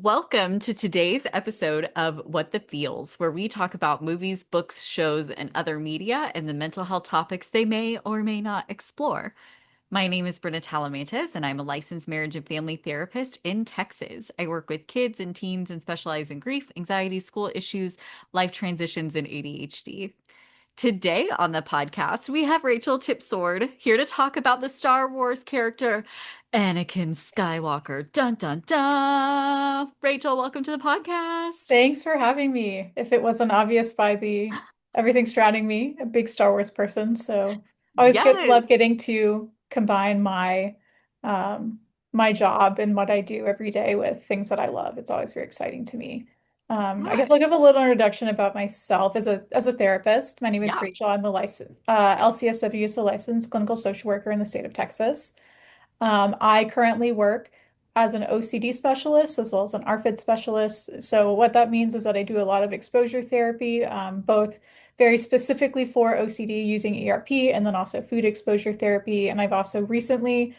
Welcome to today's episode of What the Feels, where we talk about movies, books, shows, and other media and the mental health topics they may or may not explore. My name is Brenda Talamantes, and I'm a licensed marriage and family therapist in Texas. I work with kids and teens and specialize in grief, anxiety, school issues, life transitions, and ADHD. Today on the podcast, we have Rachel Tipsword here to talk about the Star Wars character Anakin Skywalker. Dun dun dun. Rachel, welcome to the podcast. Thanks for having me. If it wasn't obvious by the everything surrounding me, a big Star Wars person, so I always get Yes. love getting to combine um my job and what I do every day with things that I love. It's always very exciting to me. I Yeah. guess I'll give a little introduction about myself as a therapist. My name is Yeah. Rachel. I'm a licensed LCSW, so licensed clinical social worker in the state of Texas. I currently work as an OCD specialist as well as an ARFID specialist. So what that means is that I do a lot of exposure therapy, both very specifically for OCD using ERP and then also food exposure therapy. And I've also recently,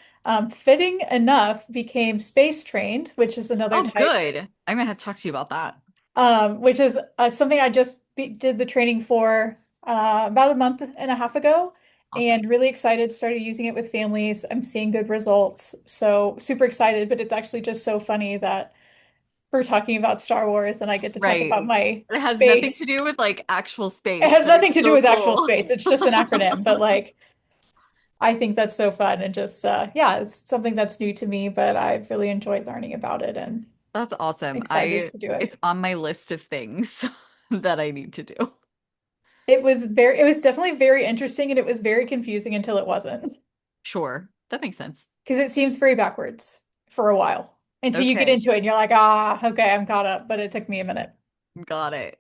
fitting enough, became space trained, which is another Oh, type, good. I'm gonna have to talk to you about that. which is something I just did the training for about a month and a half ago, Awesome. and really excited. Started using it with families. I'm seeing good results, so super excited. But it's actually just so funny that we're talking about Star Wars and I get to talk Right. about my It has nothing to space. do with like actual It space, has but it's nothing to do so with actual cool. space. It's just an acronym, but like I think that's so fun and just yeah, it's something that's new to me, but I've really enjoyed learning about it and That's awesome. excited I to do it. It's on my list of things that I need to do. It was definitely very interesting and it was very confusing until it wasn't. Sure. That makes sense. Because it seems very backwards for a while until you get Okay. into it and you're like, ah, okay, I'm caught up, but it took me a minute. Got it.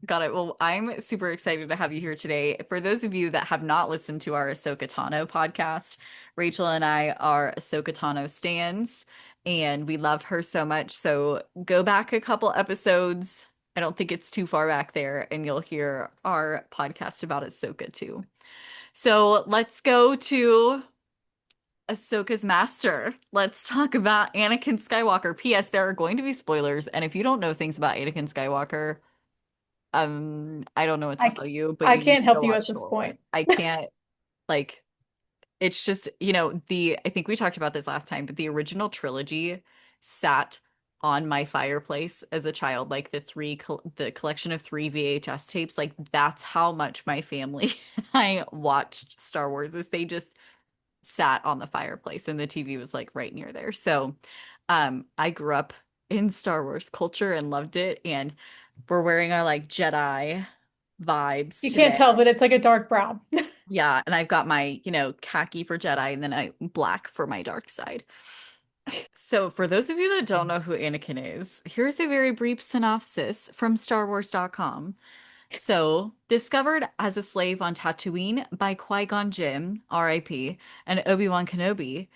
Got it. Well, I'm super excited to have you here today. For those of you that have not listened to our Ahsoka Tano podcast, Rachel and I are Ahsoka Tano stans, and we love her so much. So go back a couple episodes. I don't think it's too far back there, and you'll hear our podcast about Ahsoka too. So let's go to Ahsoka's master. Let's talk about Anakin Skywalker. P.S. There are going to be spoilers, and if you don't know things about Anakin Skywalker, I don't know what to I tell you, but I you need can't to go help you watch at this Star Wars. point. I can't like it's just, I think we talked about this last time, but the original trilogy sat on my fireplace as a child, like the collection of three VHS tapes, like that's how much my family and I watched Star Wars as they just sat on the fireplace and the TV was like right near there. So, I grew up in Star Wars culture and loved it. And we're wearing our like Jedi vibes You can't tell, today. but it's like a dark brown. Yeah, and I've got my, khaki for Jedi and then I black for my dark side. So, for those of you that don't know who Anakin is, here's a very brief synopsis from StarWars.com. So, discovered as a slave on Tatooine by Qui-Gon Jinn, R.I.P., and Obi-Wan Kenobi,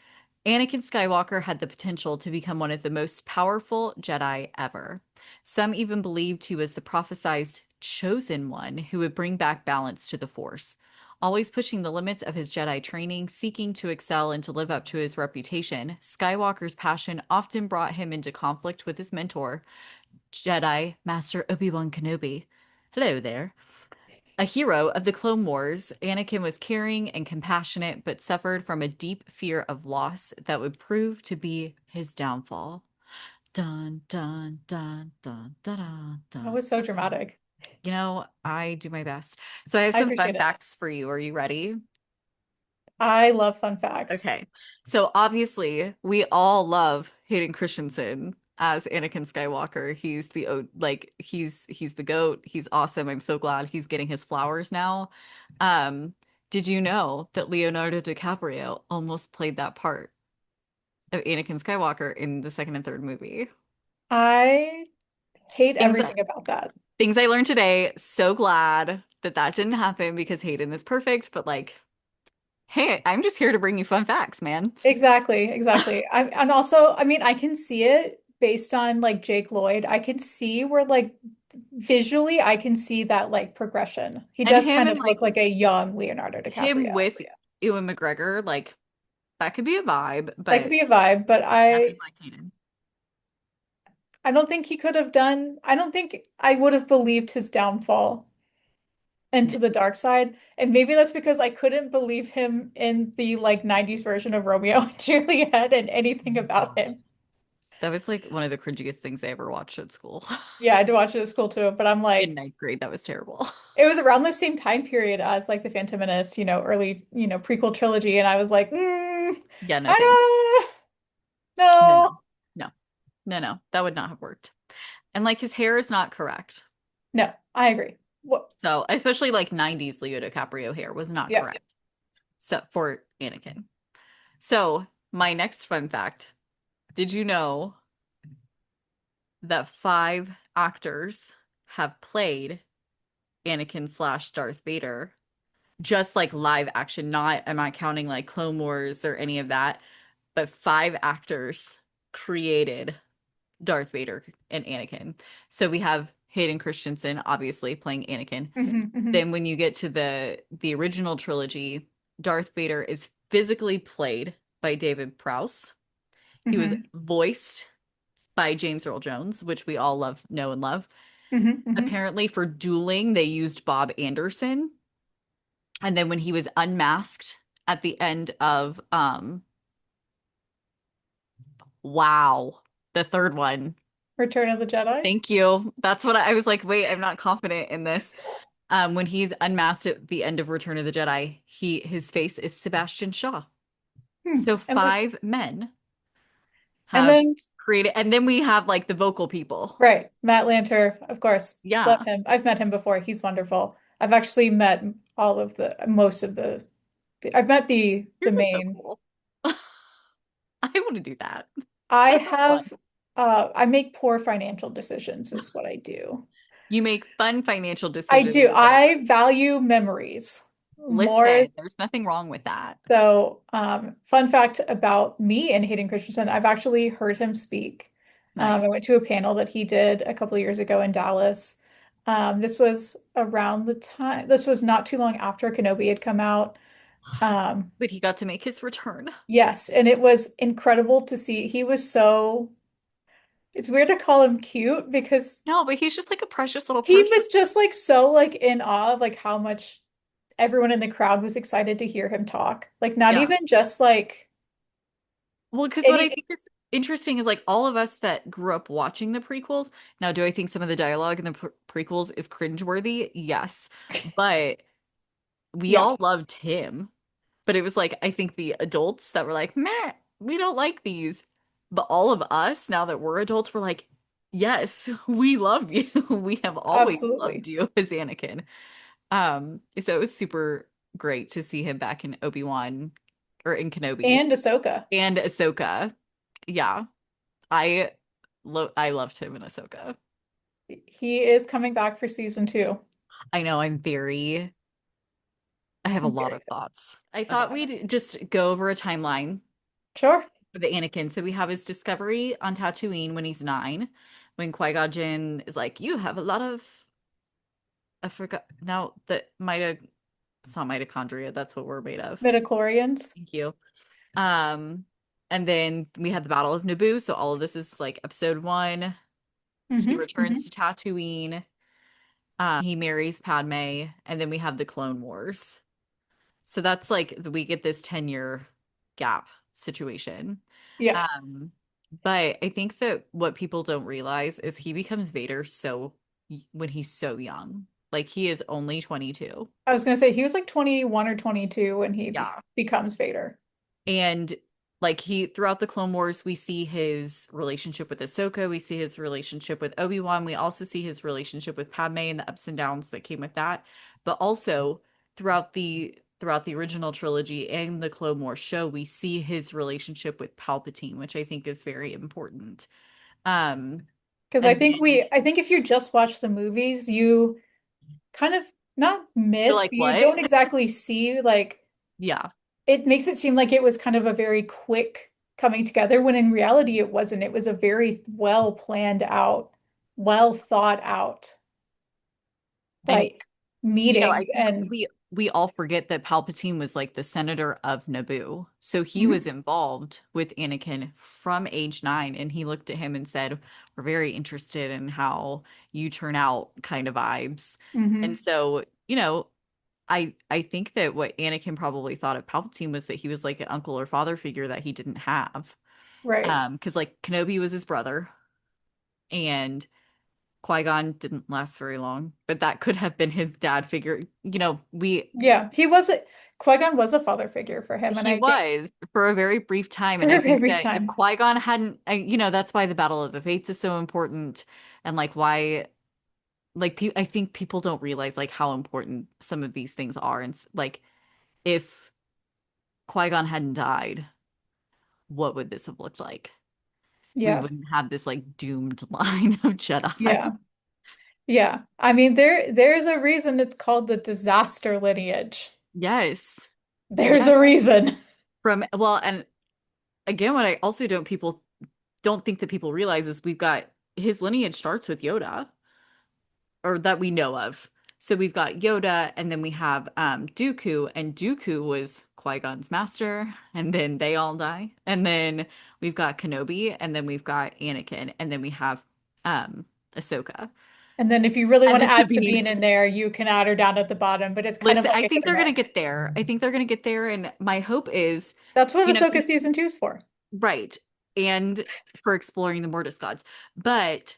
Anakin Skywalker had the potential to become one of the most powerful Jedi ever. Some even believed he was the prophesized chosen one who would bring back balance to the Force. Always pushing the limits of his Jedi training, seeking to excel and to live up to his reputation, Skywalker's passion often brought him into conflict with his mentor, Jedi Master Obi-Wan Kenobi. Hello there. A hero of the Clone Wars, Anakin was caring and compassionate, but suffered from a deep fear of loss that would prove to be his downfall. Dun, dun, dun, dun, dun, dun, That dun, was so dun. dramatic. I do my best. So I have I some fun appreciate it. facts for you. Are you ready? I love fun facts. Okay. So obviously, we all love Hayden Christensen as Anakin Skywalker. He's the GOAT. He's awesome. I'm so glad he's getting his flowers now. Um, did you know that Leonardo DiCaprio almost played that part of Anakin Skywalker in the second and third movie? I hate Things that everything about that. things I learned today. So glad that that didn't happen because Hayden is perfect, but like, hey, I'm just here to bring you fun facts, man. Exactly, exactly. And also, I mean, I can see it based on like Jake Lloyd. I can see where like visually I can see that like progression. He And does him kind and of look like like a young Leonardo him DiCaprio. with Ewan McGregor, like that could be a vibe, That could but be a vibe, but nothing like Hayden. I don't think he could have done, I don't think I would have believed his downfall into the dark side. And maybe that's because I couldn't believe him in the like 90s version of Romeo and Juliet and anything about him. That was like one of the cringiest things I ever watched at school. Yeah, I had to watch it at school too, but I'm In like, ninth grade, that was terrible. it was around the same time period as like the Phantom Menace, early, prequel trilogy, and I was like, Yeah, no thanks. I don't No, know. no, no, no, no. That would not have worked. And like his hair is not correct. No, I agree. What? So, especially like 90s Leo DiCaprio hair was not Yeah. correct. So, for Anakin. So, my next fun fact, did you know that 5 actors have played Anakin slash Darth Vader? Just like live action, not, I'm not counting like Clone Wars or any of that, but 5 actors created Darth Vader and Anakin. So we have Hayden Christensen obviously playing Anakin. Hmm. Hmm. Then when you get to the original trilogy, Darth Vader is physically played by David Prowse. He was Hmm. voiced by James Earl Jones, which we all love, know and love. Hmm. Hmm. Apparently for dueling, they used Bob Anderson. And then when he was unmasked at the end of wow, the third one. Return of the Jedi. Thank you. That's what I was like, wait, I'm not confident in this. When he's unmasked at the end of Return of the Jedi, his face is Sebastian Shaw. Hmm. So And was 5 men and have then created, and then we have like the vocal people. right, Matt Lanter, of course. Love Yeah, him. I've met him before. He's wonderful. I've actually met all of the most of I've met the you're just so main. cool. I want to do that. I That sounds fun. have I make poor financial decisions is what I do. You make fun financial I decisions, do. but I value memories more. listen, there's nothing wrong with that. So, fun fact about me and Hayden Christensen, I've actually heard him speak. Nice. I went to a panel that he did a couple of years ago in Dallas. This was around the time, this was not too long after Kenobi had come out. Um, But he got to make his return. yes, and it was incredible to see. He was so, it's weird to call him cute because No, but he's just like a precious little he person. was just like so like in awe of like how much everyone in the crowd was excited to hear him talk. Like not Yeah. even just like Well, because what I any. think is interesting is like all of us that grew up watching the prequels. Now, do I think some of the dialogue in the prequels is cringeworthy? Yes. But we Yeah, all loved him. But it was like, I think the adults that were like, meh, we don't like these. But all of us, now that we're adults, we're like, yes, we love you. We have always loved absolutely. you as Anakin. So it was super great to see him back in Obi-Wan or in Kenobi And Ahsoka. and Ahsoka. Yeah, I I loved him in Ahsoka. He is coming back for season two. I know I have a I'm lot very of excited. thoughts. I thought we'd just go over a timeline Sure. for the Anakin. So we have his discovery on Tatooine when he's 9, when Qui-Gon Jinn is like, "You have a lot of I forgot now that it's not mitochondria. That's what we're made of." Midichlorians. Thank you. Um, and then we had the Battle of Naboo. So all of this is like episode 1. He Hmm. returns Hmm. to Tatooine. He marries Padme, and then we have the Clone Wars. So that's like we get this 10-year gap situation. Yeah. Um, but I think that what people don't realize is he becomes Vader when he's so young. Like he is only 22. I was gonna say he was like 21 or 22 when he Yeah. becomes Vader. And like he throughout the Clone Wars, we see his relationship with Ahsoka, we see his relationship with Obi-Wan, we also see his relationship with Padme and the ups and downs that came with that. But also throughout the original trilogy and the Clone Wars show, we see his relationship with Palpatine, which I think is very important. Um, Because and then I think if you just watch the movies, you kind of not you're miss, like, but you what? don't exactly see like Yeah. it makes it seem like it was kind of a very quick coming together when in reality it wasn't. It was a very well planned out, well thought out And like I meetings think and we we all forget that Palpatine was like the senator of Naboo. So he was Hmm. involved with Anakin from age 9, and he looked at him and said, "We're very interested in how you turn out," kind of vibes. And Hmm. so, I think that what Anakin probably thought of Palpatine was that he was like an uncle or father figure that he didn't have. Right. Because like Kenobi was his brother, and Qui-Gon didn't last very long, but that could have been his dad figure. We Yeah, Qui-Gon was a father figure for him, and He I think was for a very brief time, for and I a very think brief that if time. Qui-Gon hadn't, that's why the Battle of the Fates is so important, and like why, like pe I think people don't realize like how important some of these things are, and like if Qui-Gon hadn't died, what would this have looked like? We Yeah. wouldn't have this like doomed line of Jedi. Yeah. Yeah. I mean, there's a reason it's called the disaster lineage. Yes, There's yes. a reason. And again, what I also don't think that people realize is we've got his lineage starts with Yoda, or that we know of. So we've got Yoda, and then we have Dooku, and Dooku was Qui-Gon's master, and then they all die. And then we've got Kenobi, and then we've got Anakin, and then we have Ahsoka. And then if you really And want to then add Sabine. Sabine in there, you can add her down at the bottom, but it's kind of Listen, like I a hit think or they're gonna miss. get there. I think they're gonna get there, and my hope is, That's what Ahsoka you season 2 is for. right, and for exploring the Mortis gods. But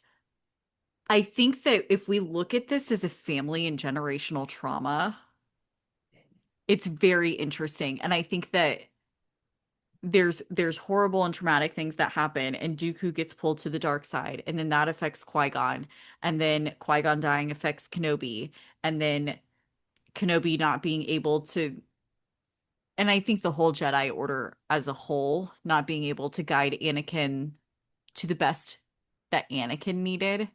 I think that if we look at this as a family and generational trauma, it's very interesting. And I think that there's horrible and traumatic things that happen, and Dooku gets pulled to the dark side, and then that affects Qui-Gon, and then Qui-Gon dying affects Kenobi, and then Kenobi not being able to, and I think the whole Jedi Order as a whole not being able to guide Anakin to the best that Anakin needed.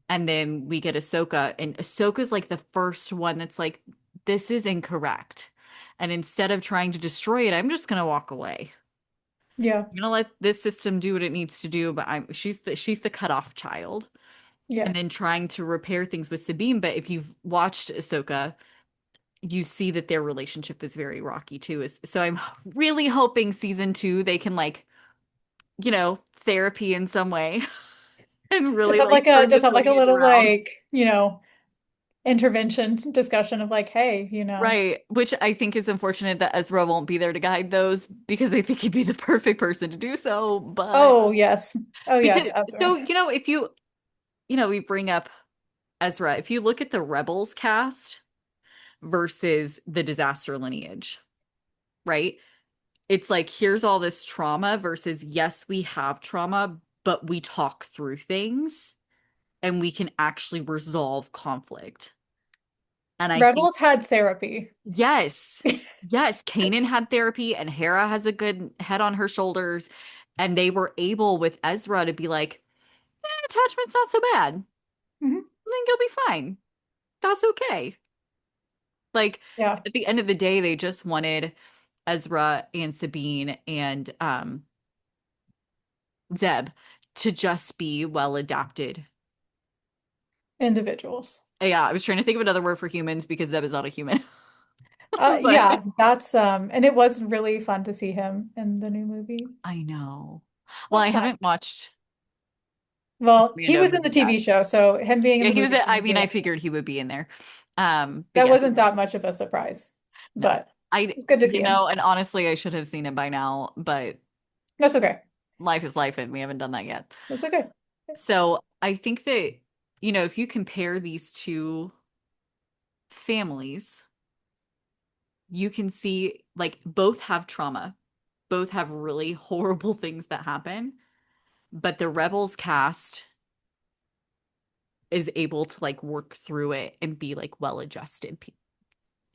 And then we get Ahsoka, and Ahsoka's like the first one that's like, this is incorrect. And instead of trying to destroy it, I'm just gonna walk away. Yeah. I'm gonna let this system do what it needs to do, but she's the cutoff child. Yeah. And then trying to repair things with Sabine. But if you've watched Ahsoka, you see that their relationship is very rocky too. So I'm really hoping season 2 they can like, therapy in some way and really like turn Just this have like a lineage little around. intervention discussion of like, hey, Right, which I think is unfortunate that Ezra won't be there to guide those, because I think he'd be the perfect person to do so. But oh yes. Oh yes, because Ezra. so if we bring up Ezra, if you look at the Rebels cast versus the disaster lineage, right? It's like here's all this trauma versus yes, we have trauma, but we talk through things and we can actually resolve conflict. And I think Rebels had therapy. yes. Yes, Kanan had therapy, and Hera has a good head on her shoulders, and they were able with Ezra to be like, attachment's not so bad. I Mhm. think you'll be fine. That's okay. Like Yeah. at the end of the day, they just wanted Ezra and Sabine and Zeb to just be well adapted. Individuals. Yeah, I was trying to think of another word for humans because Zeb is not a human. But Yeah, that's and it was really fun to see him in the new movie. I know. Well, I That's nice. haven't watched the Well, he Mando was in the movie yet. TV show, so him being in Yeah, the he was movie I shouldn't be mean, I anything. figured he would be in there. But That yes, wasn't that much of a surprise, no. but it was good to see him. And honestly, I should have seen it by now, but That's okay. life is life and we haven't done that yet. That's okay. So I think that, if you compare these two families, you can see like both have trauma, both have really horrible things that happen, but the Rebels cast is able to like work through it and be like well-adjusted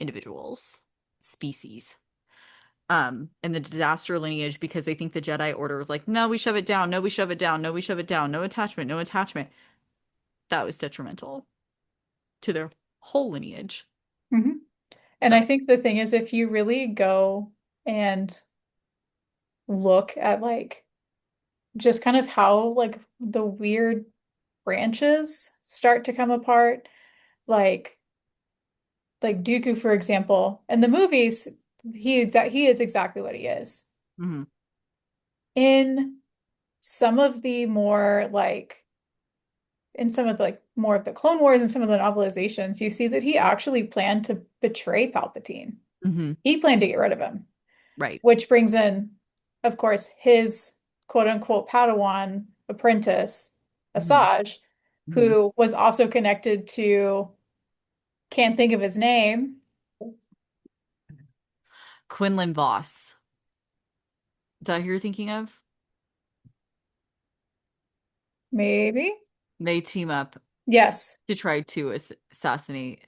individuals, species. In the disaster lineage, because they think the Jedi Order was like, no, we shove it down, no, we shove it down, no, we shove it down, no attachment, no attachment. That was detrimental to their whole lineage. Hmm. And So, I think the thing is, if you really go and look at like just kind of how like the weird branches start to come apart, like like Dooku, for example, in the movies, he is exactly what he is. Hmm. In some of the more like in some of the like more of the Clone Wars and some of the novelizations, you see that he actually planned to betray Palpatine. Hmm. He planned to get rid of him, Right. which brings in, of course, his quote unquote Padawan apprentice, Hmm. Asajj, Hmm. who was also connected to, can't think of his name, Quinlan Voss. Is that who you're thinking of? maybe? They team up Yes, to try to assassinate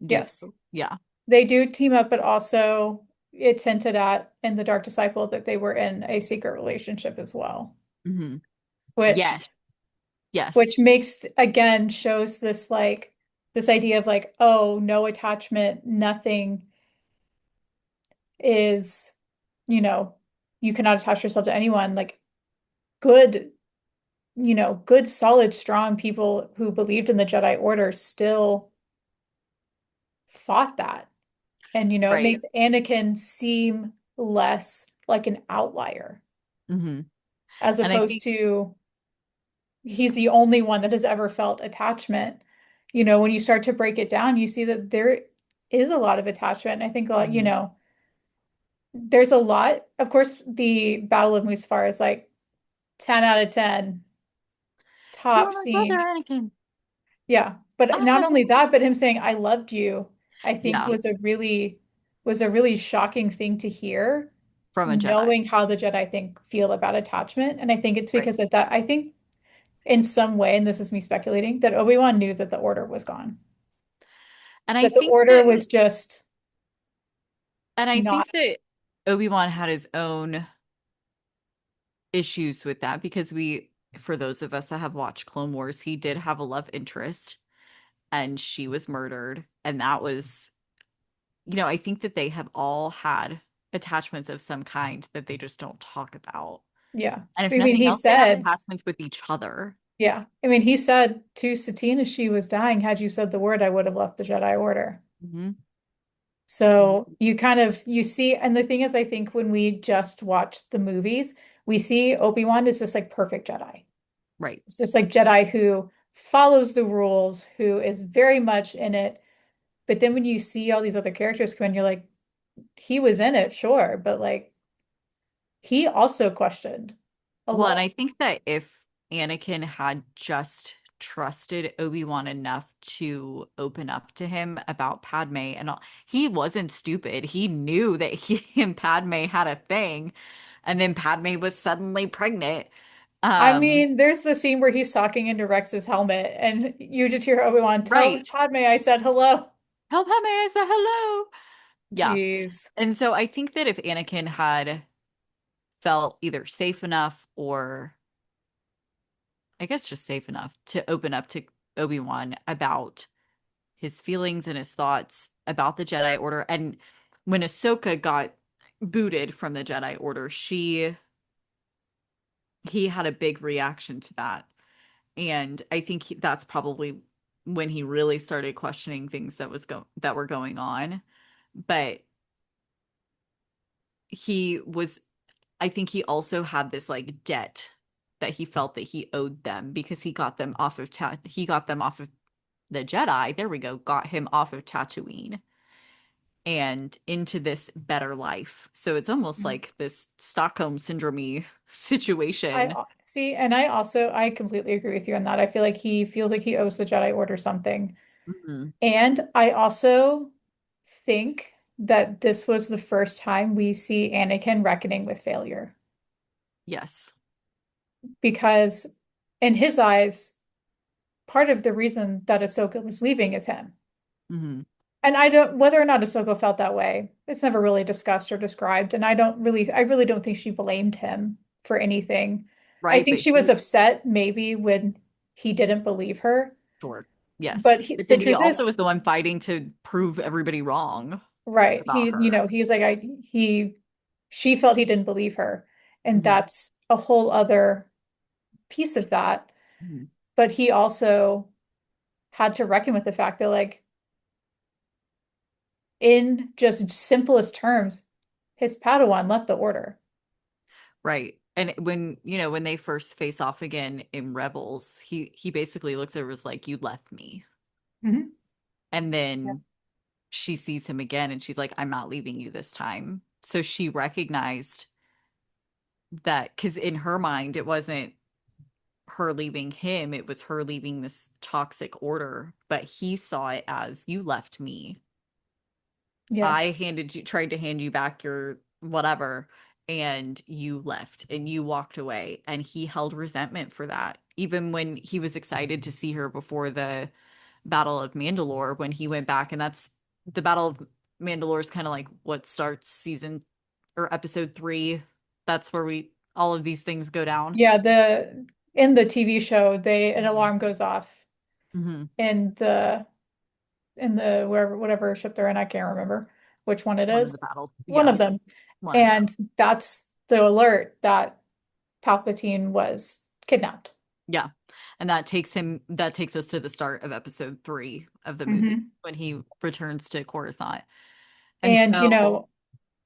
yes. Dooku. Yeah. They do team up, but also it's hinted at in The Dark Disciple that they were in a secret relationship as well, Hmm. which Yes. Yes. which makes again shows this like this idea of like, oh, no attachment, nothing is, you know, you cannot attach yourself to anyone. Like good, good, solid, strong people who believed in the Jedi Order still fought that. And, it Right. makes Anakin seem less like an outlier Hmm. as And I opposed think, to he's the only one that has ever felt attachment. When you start to break it down, you see that there is a lot of attachment. I think, mhm. there's a lot. Of course, the Battle of Mustafar is like 10 out of 10 You top are my brother, scenes. Anakin. Yeah. But I not love only you. that, but him saying, I loved you, I think Yeah. was a really shocking thing to hear, From a Jedi. knowing how the Jedi think feel about attachment. And I think it's Right. because of that. I think in some way, and this is me speculating, that Obi-Wan knew that the order was gone. And I That the think order that, was just and I not. think that Obi-Wan had his own issues with that because for those of us that have watched Clone Wars, he did have a love interest and she was murdered. And that was, I think that they have all had attachments of some kind that they just don't talk about. Yeah. And if I mean, nothing he else, they have said, attachments with each other. yeah. I mean, he said to Satine as she was dying, had you said the word, I would have left the Jedi Order. Hmm. So you see, and the thing is, I think when we just watch the movies, we see Obi-Wan is this like perfect Jedi. Right. It's this like Jedi who follows the rules, who is very much in it. But then when you see all these other characters come in, you're like, he was in it, sure, but like he also questioned a Well, and lot. I think that if Anakin had just trusted Obi-Wan enough to open up to him about Padme and all, he wasn't stupid. He knew that he and Padme had a thing, and then Padme was suddenly pregnant. I Um, mean, there's the scene where he's talking into Rex's helmet, and you just hear Obi-Wan tell right. Padme I said hello. Tell Padme I said hello. Yeah. Jeez. And so I think that if Anakin had felt either safe enough or I guess just safe enough to open up to Obi-Wan about his feelings and his thoughts about the Jedi Order. And when Ahsoka got booted from the Jedi Order, he had a big reaction to that. And I think that's probably when he really started questioning things that were going on. But he was I think he also had this like debt that he felt that he owed them because he got them off of the Jedi. There we go. Got him off of Tatooine and into this better life. So it's almost like this Stockholm syndrome I situation. see, and I completely agree with you on that. I feel like he feels like he owes the Jedi Order something. Mhm. And I also think that this was the first time we see Anakin reckoning with failure Yes. because in his eyes, part of the reason that Ahsoka was leaving is him. Hmm. And I don't, whether or not Ahsoka felt that way, it's never really discussed or described. And I really don't think she blamed him for anything. I Right. think But she was upset maybe when he didn't believe her. sure. Yes. But But the then he truth also is, was the one fighting to prove everybody wrong right, about her. he's like, she felt he didn't believe her. And Hmm. that's a whole other piece of that. Hmm. But he also had to reckon with the fact that, like, in just simplest terms, his Padawan left the order. Right. And when, when they first face off again in Rebels, he basically looks over as like, you left me. Mhm. And Yeah. then she sees him again and she's like, I'm not leaving you this time. So she recognized that because in her mind, it wasn't her leaving him, it was her leaving this toxic order. But he saw it as you left me. Yeah. I tried to hand you back your whatever, and you left and you walked away. And he held resentment for that. Even when he was excited to see her before the Battle of Mandalore, when he went back, and that's the Battle of Mandalore is kind of like what starts season or episode 3. That's where all of these things go down. Yeah, the in the TV show, an alarm goes off Hmm. in the wherever whatever ship they're in. I can't remember which one it One of the is. battles. One Yeah. of them. One. And that's the alert that Palpatine was kidnapped. Yeah. And that takes us to the start of episode 3 of the movie Hmm. when he returns to Coruscant. And And so,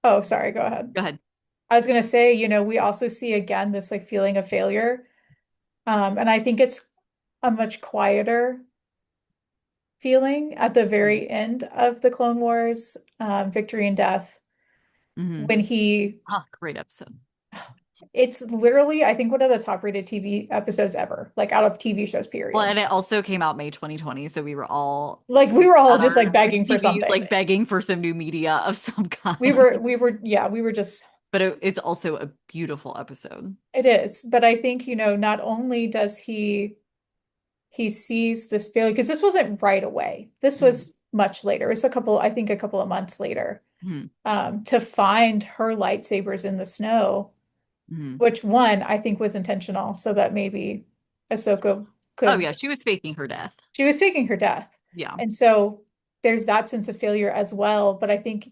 oh, sorry, go ahead. go ahead. I was gonna say, we also see again this like feeling of failure. And I think it's a much quieter feeling at the very end of the Clone Wars, Victory and Death, Mm-hmm. when he Ah, great episode. it's literally, I think, one of the top rated TV episodes ever, like out of TV shows, Well, period. and it also came out May 2020, so we were all Like we sitting were all at just like our begging for TVs, something. like begging for some new media of some We kind. were, we were, yeah, we were just, But it's also a beautiful episode. it is. But I think, not only does he sees this failure, because this wasn't right away. This Mm-hmm. was much later. It's I think a couple of months later, Mm-hmm. to find her lightsabers in the snow, Mm-hmm. which one I think was intentional, so that maybe Ahsoka Oh could, yeah, she was faking her death. she was faking her death. Yeah. And so there's that sense of failure as well. But I think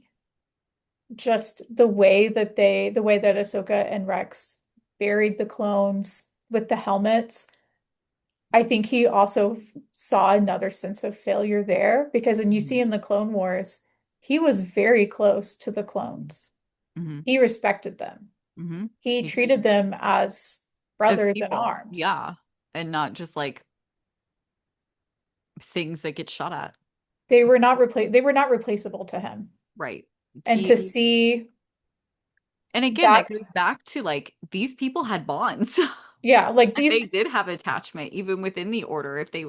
just the way that Ahsoka and Rex buried the clones with the helmets, I think he also saw another sense of failure there because when you Mm-hmm. see in the Clone Wars, he was very close to the clones. Mm-hmm. He respected them. Mm-hmm. He He did. treated them as As brothers in people. arms. Yeah. And not just like things that get shot at. They were not replaceable to him. Right. And to He see And again, that, that goes back to like these people had bonds. yeah, like And these they did have attachment even within the order. If they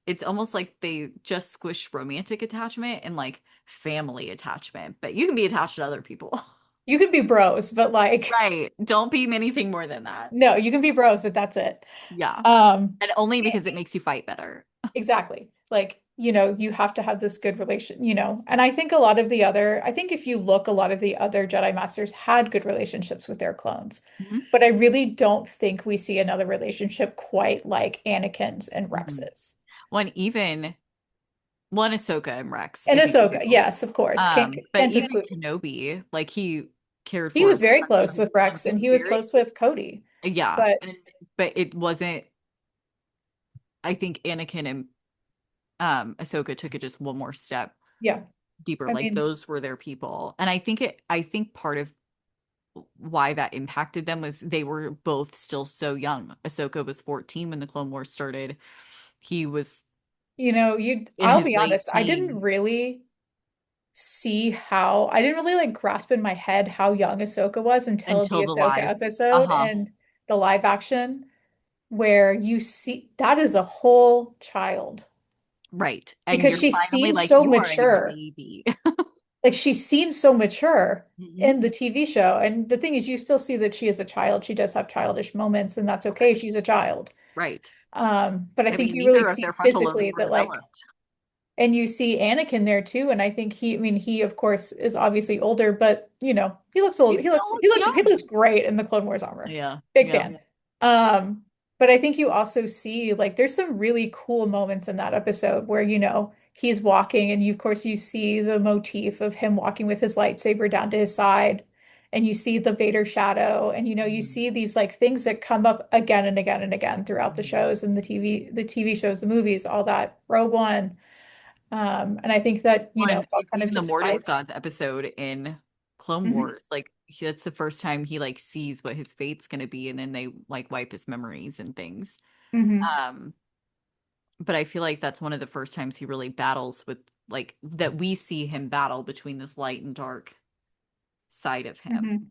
it's almost like they just squish romantic attachment and like family attachment, but you can be attached to other people. you can be bros, but like Right. Don't be anything more than that. no, you can be bros, but that's it. Yeah. Um, And only because it makes you fight better. exactly. Like, you have to have this good relation, and I think if you look, a lot of the other Jedi Masters had good relationships with their clones. Mhm. But I really don't think we see another relationship quite like Anakin's and Mhm. Rex's. Even one Ahsoka and Rex, And I think Ahsoka, too. yes, of course. Can't But can't even disclude. Kenobi, like he cared He for was and very protected close his with clone. Rex He and was he was very close with Cody. yeah, But but it wasn't. I think Anakin and Ahsoka took it just one more step yeah, deeper. I Like mean, those were their people, and I think part of why that impacted them was they were both still so young. Ahsoka was 14 when the Clone Wars started. He was in I'll his be late honest, teens I didn't really like grasp in my head how young Ahsoka was until the until the Ahsoka live. episode Uh-huh. and the live action, where you see that is a whole child Right. And because you're she finally seems like, so you are a mature. baby. Like she seems so mature Hmm. in the TV show. And the thing is, you still see that she is a child. She does have childish moments, and that's okay. She's a child. Right. But I I think mean, you really neither of see their frontal lobes physically were that like developed. and you see Anakin there too, and I think he of course is obviously older, but he looks old. He still He looks looks great in the Clone Wars armor. young. Yeah. Big Yeah. fan. Um, but I think you also see like there's some really cool moments in that episode where he's walking, and of course you see the motif of him walking with his lightsaber down to his side, and you see the Vader shadow, and you Mhm. see these like things that come up again and again and again throughout the shows and the TV shows, the movies, all that. Rogue One. And I think that, Well, and that kind of even the just Mortis ties. Gods episode in Clone Hmm. Wars, like that's the first time he like sees what his fate's gonna be, and then they like wipe his memories and things. Hmm. Um, but I feel like that's one of the first times he really battles with like that we see him battle between this light and dark side of him.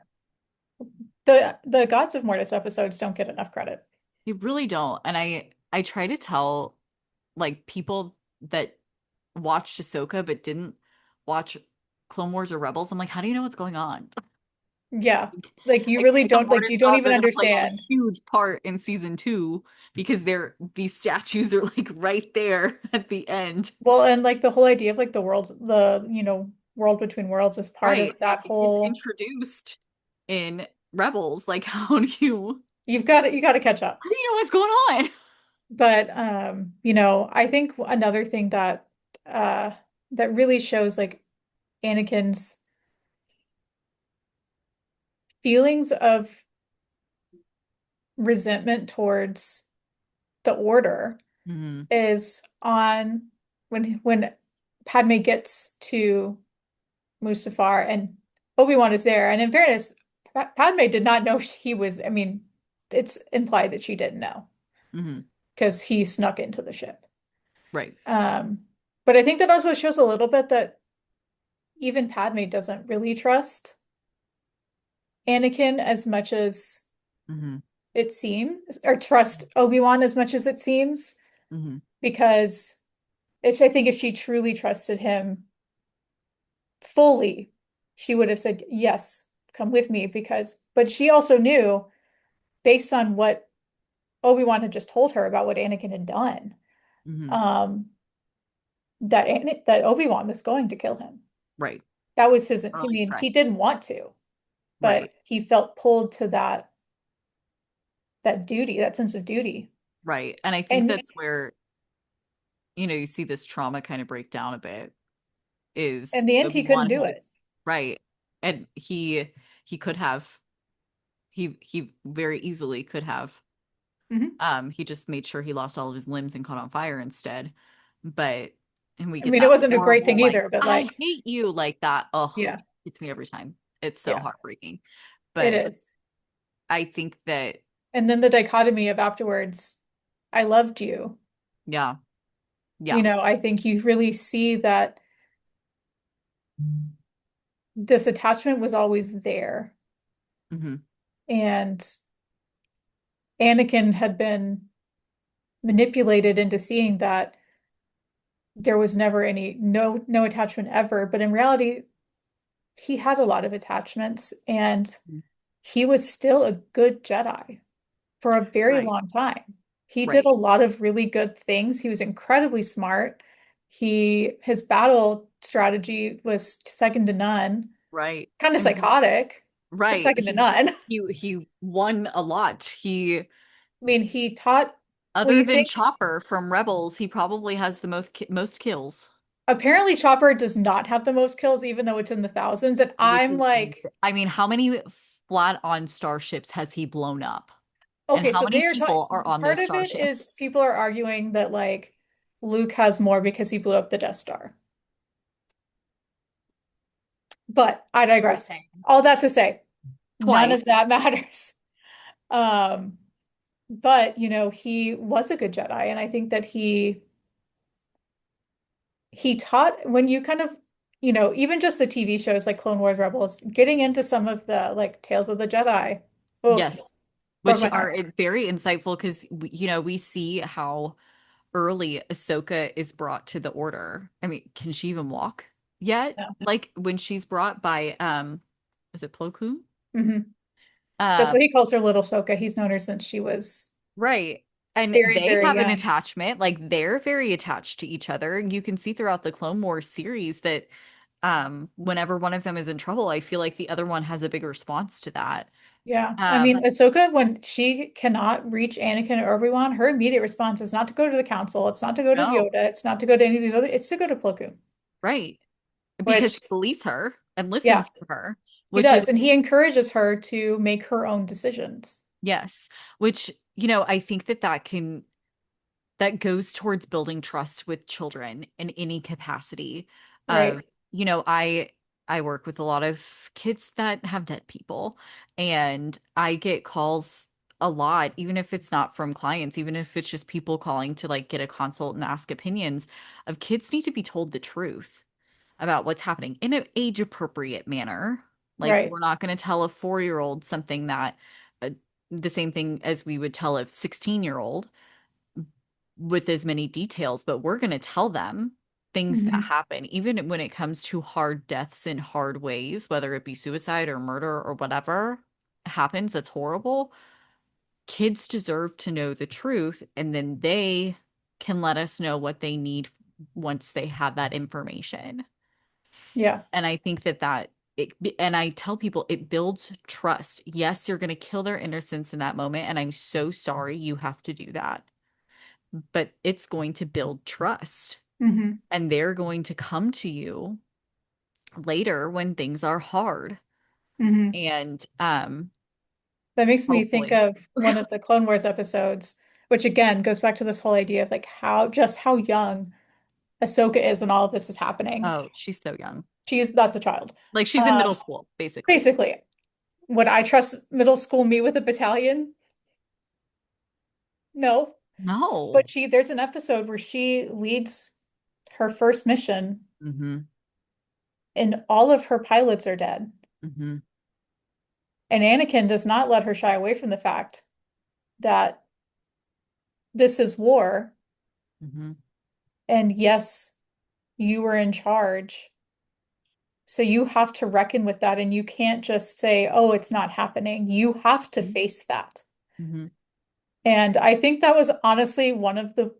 Hmm. The Gods of Mortis episodes don't get enough credit. You really don't. And I try to tell like people that watched Ahsoka but didn't watch Clone Wars or Rebels. I'm like, how do you know what's going on? Yeah. Like you I really think the don't, like Mortis you don't gods even are gonna play a understand. huge part in season two because these statues are like right there at the end. Well, and like the whole idea of like world between worlds is part Right. of that It's whole, introduced in Rebels. Like, you got to catch up. how do you know what's going on? But I think another thing uh that really shows like Anakin's feelings of resentment towards the Order Hmm. is on when Padme gets to Mustafar and Obi-Wan is there. And in fairness, Padme did not know he was, I mean, it's implied that she didn't know Hmm. because he snuck into the ship. Right. Um, but I think that also shows a little bit that even Padme doesn't really trust Anakin as much as Hmm. it seems, or trust Obi-Wan as much as it seems, Hmm. because I think if she truly trusted him fully, she would have said, yes, come with me but she also knew based on what Obi-Wan had just told her about what Anakin had done, Hmm. um, that Obi-Wan was going to kill him. Right. That was his, I Early mean, strike. he didn't want to, Right. but he felt pulled to that duty, that sense of duty. Right. And I think And that's where, you see this trauma kind of break down a bit is in the end, he couldn't Obi-Wan do has it. right. And he could have he very easily could have. Mhm. He just made sure he lost all of his limbs and caught on fire instead. But and we I get mean, it that wasn't a great horrible thing like either, but I like, hate you like that. Oh, yeah, it's me every time. It's so yeah, heartbreaking. it But is. I think that And then the dichotomy of afterwards, I loved you. yeah, yeah. I think you really see that this attachment was always there. Hmm. And Anakin had been manipulated into seeing that there was never no attachment ever. But in reality, he had a lot of attachments and he was still a good Jedi for a very Right, long time. He did a right, lot of really good things. He was incredibly smart. His battle strategy was second to none. right. Kind of And he psychotic, but right. second to none. I He won a lot. He mean, he taught when other you than think Chopper from Rebels, he probably has the most kills. apparently Chopper does not have the most kills, even though it's in the thousands. And Which I'm is, like, I mean, how many flat on starships has he blown up? And okay, how so many they are talking. people are on Part those of it is starships? people are arguing that like Luke has more because he blew up the Death Star. But I digress. Okay. All that to say, none Twice. of that matters. Um, but he was a good Jedi, and I think that he taught when you kind of, even just the TV shows like Clone Wars Rebels, getting into some of the like Tales of the Jedi. Oh, Yes. broke Which my are heart. very insightful because we see how early Ahsoka is brought to the order. I mean, can she even walk yet? Yeah. Like when she's brought by is it Plo Koon? Hmm. That's Uh what he calls her, Little Soka. He's known her since she was right. And very, they very have an young. attachment, like they're very attached to each other. You can see throughout the Clone Wars series that whenever one of them is in trouble, I feel like the other one has a big response to that. Yeah. I Um mean, Ahsoka, when she cannot reach Anakin or Obi-Wan, her immediate response is not to go to the Council. It's not to go to no, Yoda. It's not to go to any of these other, it's to go to Plo Koon, right. Because which, he believes her and yeah, listens to her, he which is does. And he encourages her to make her own decisions. yes, which I think that that goes towards building trust with children in any capacity Right. of, you know, I work with a lot of kids that have dead people, and I get calls a lot, even if it's not from clients, even if it's just people calling to like get a consult and ask opinions of kids need to be told the truth about what's happening in an age appropriate manner. Like Right. we're not going to tell a 4-year-old something that uh, the same thing as we would tell a 16-year-old with as many details, but we're going to tell them things that Hmm. happen, even when it comes to hard deaths in hard ways, whether it be suicide or murder or whatever happens that's horrible. Kids deserve to know the truth, and then they can let us know what they need once they have that information. Yeah. And I think and I tell people it builds trust. Yes, you're going to kill their innocence in that moment, and I'm so sorry you have to do that, but it's going to build trust. Hmm. And they're going to come to you later when things are hard. Hmm. And That makes me think hopefully. of one of the Clone Wars episodes, which again goes back to this whole idea of like how young Ahsoka is when all of this is happening. Oh, she's so young. That's a child. Like she's in middle Um, school, basically. Basically, would I trust middle school me with a battalion? No. No. But there's an episode where she leads her first mission Hmm. and all of her pilots are dead. Hmm. And Anakin does not let her shy away from the fact that this is war. Hmm. And yes, you were in charge. So you have to reckon with that. And you can't just say, oh, it's not happening. You have to face that. Hmm. And I think that was honestly one of the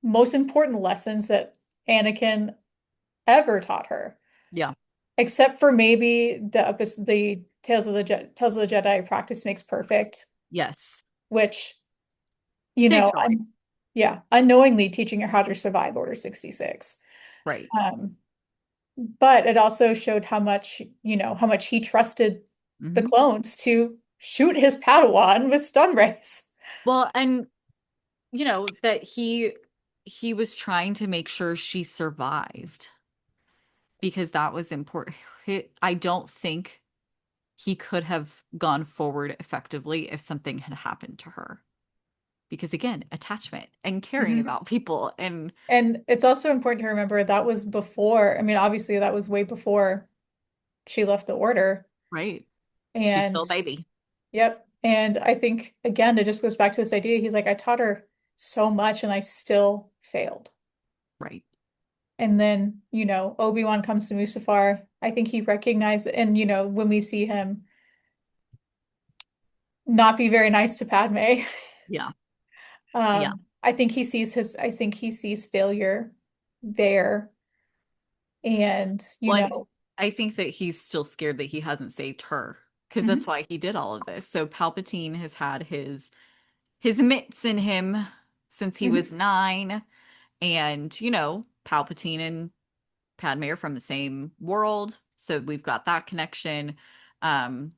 most important lessons that Anakin ever taught her, Yeah. except for maybe the Tales of the Jedi practice makes perfect, Yes. which, you Saved know, her life. yeah, unknowingly teaching her how to survive Order 66. Right. Um, but it also showed how much, how much he trusted the Hmm. clones to shoot his Padawan with stun rays. Well, and that he was trying to make sure she survived because that was important. I don't think he could have gone forward effectively if something had happened to her. Because again, attachment and caring Mhm. about people and And it's also important to remember that was before, I mean, obviously that was way before she left the order. right. She's And still a baby. yep. And I think again, it just goes back to this idea. He's like, I taught her so much and I still failed. Right. And then, Obi-Wan comes to Mustafar. I think he recognized, and when we see him not be very nice to Padme, Yeah. Yeah. I think he sees failure there. And, Well, I think that he's still scared that he hasn't saved her because that's mhm, why he did all of this. So Palpatine has had his mitts in him since he was mhm, 9. And, Palpatine and Padme are from the same world. So we've got that connection. Um,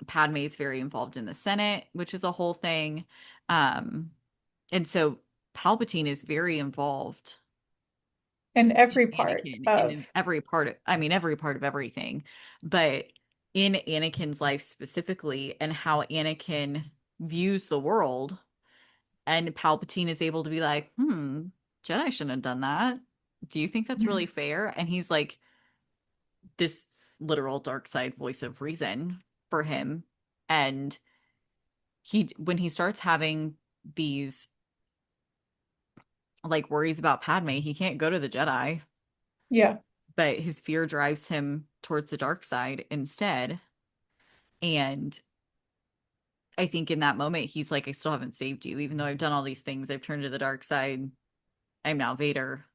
Padme is very involved in the Senate, which is a whole thing. Um, and so Palpatine is very involved in in every part Anakin and in of, every part of, I mean, every part of everything, but in Anakin's life specifically and how Anakin views the world. And Palpatine is able to be like, Jedi shouldn't have done that. Do you think that's really mhm, fair? And he's like, this literal dark side voice of reason for him. And when he starts having these like worries about Padme, he can't go to the Jedi, yeah. but his fear drives him towards the dark side instead. And I think in that moment, he's like, I still haven't saved you, even though I've done all these things. I've turned to the dark side. I'm now Vader.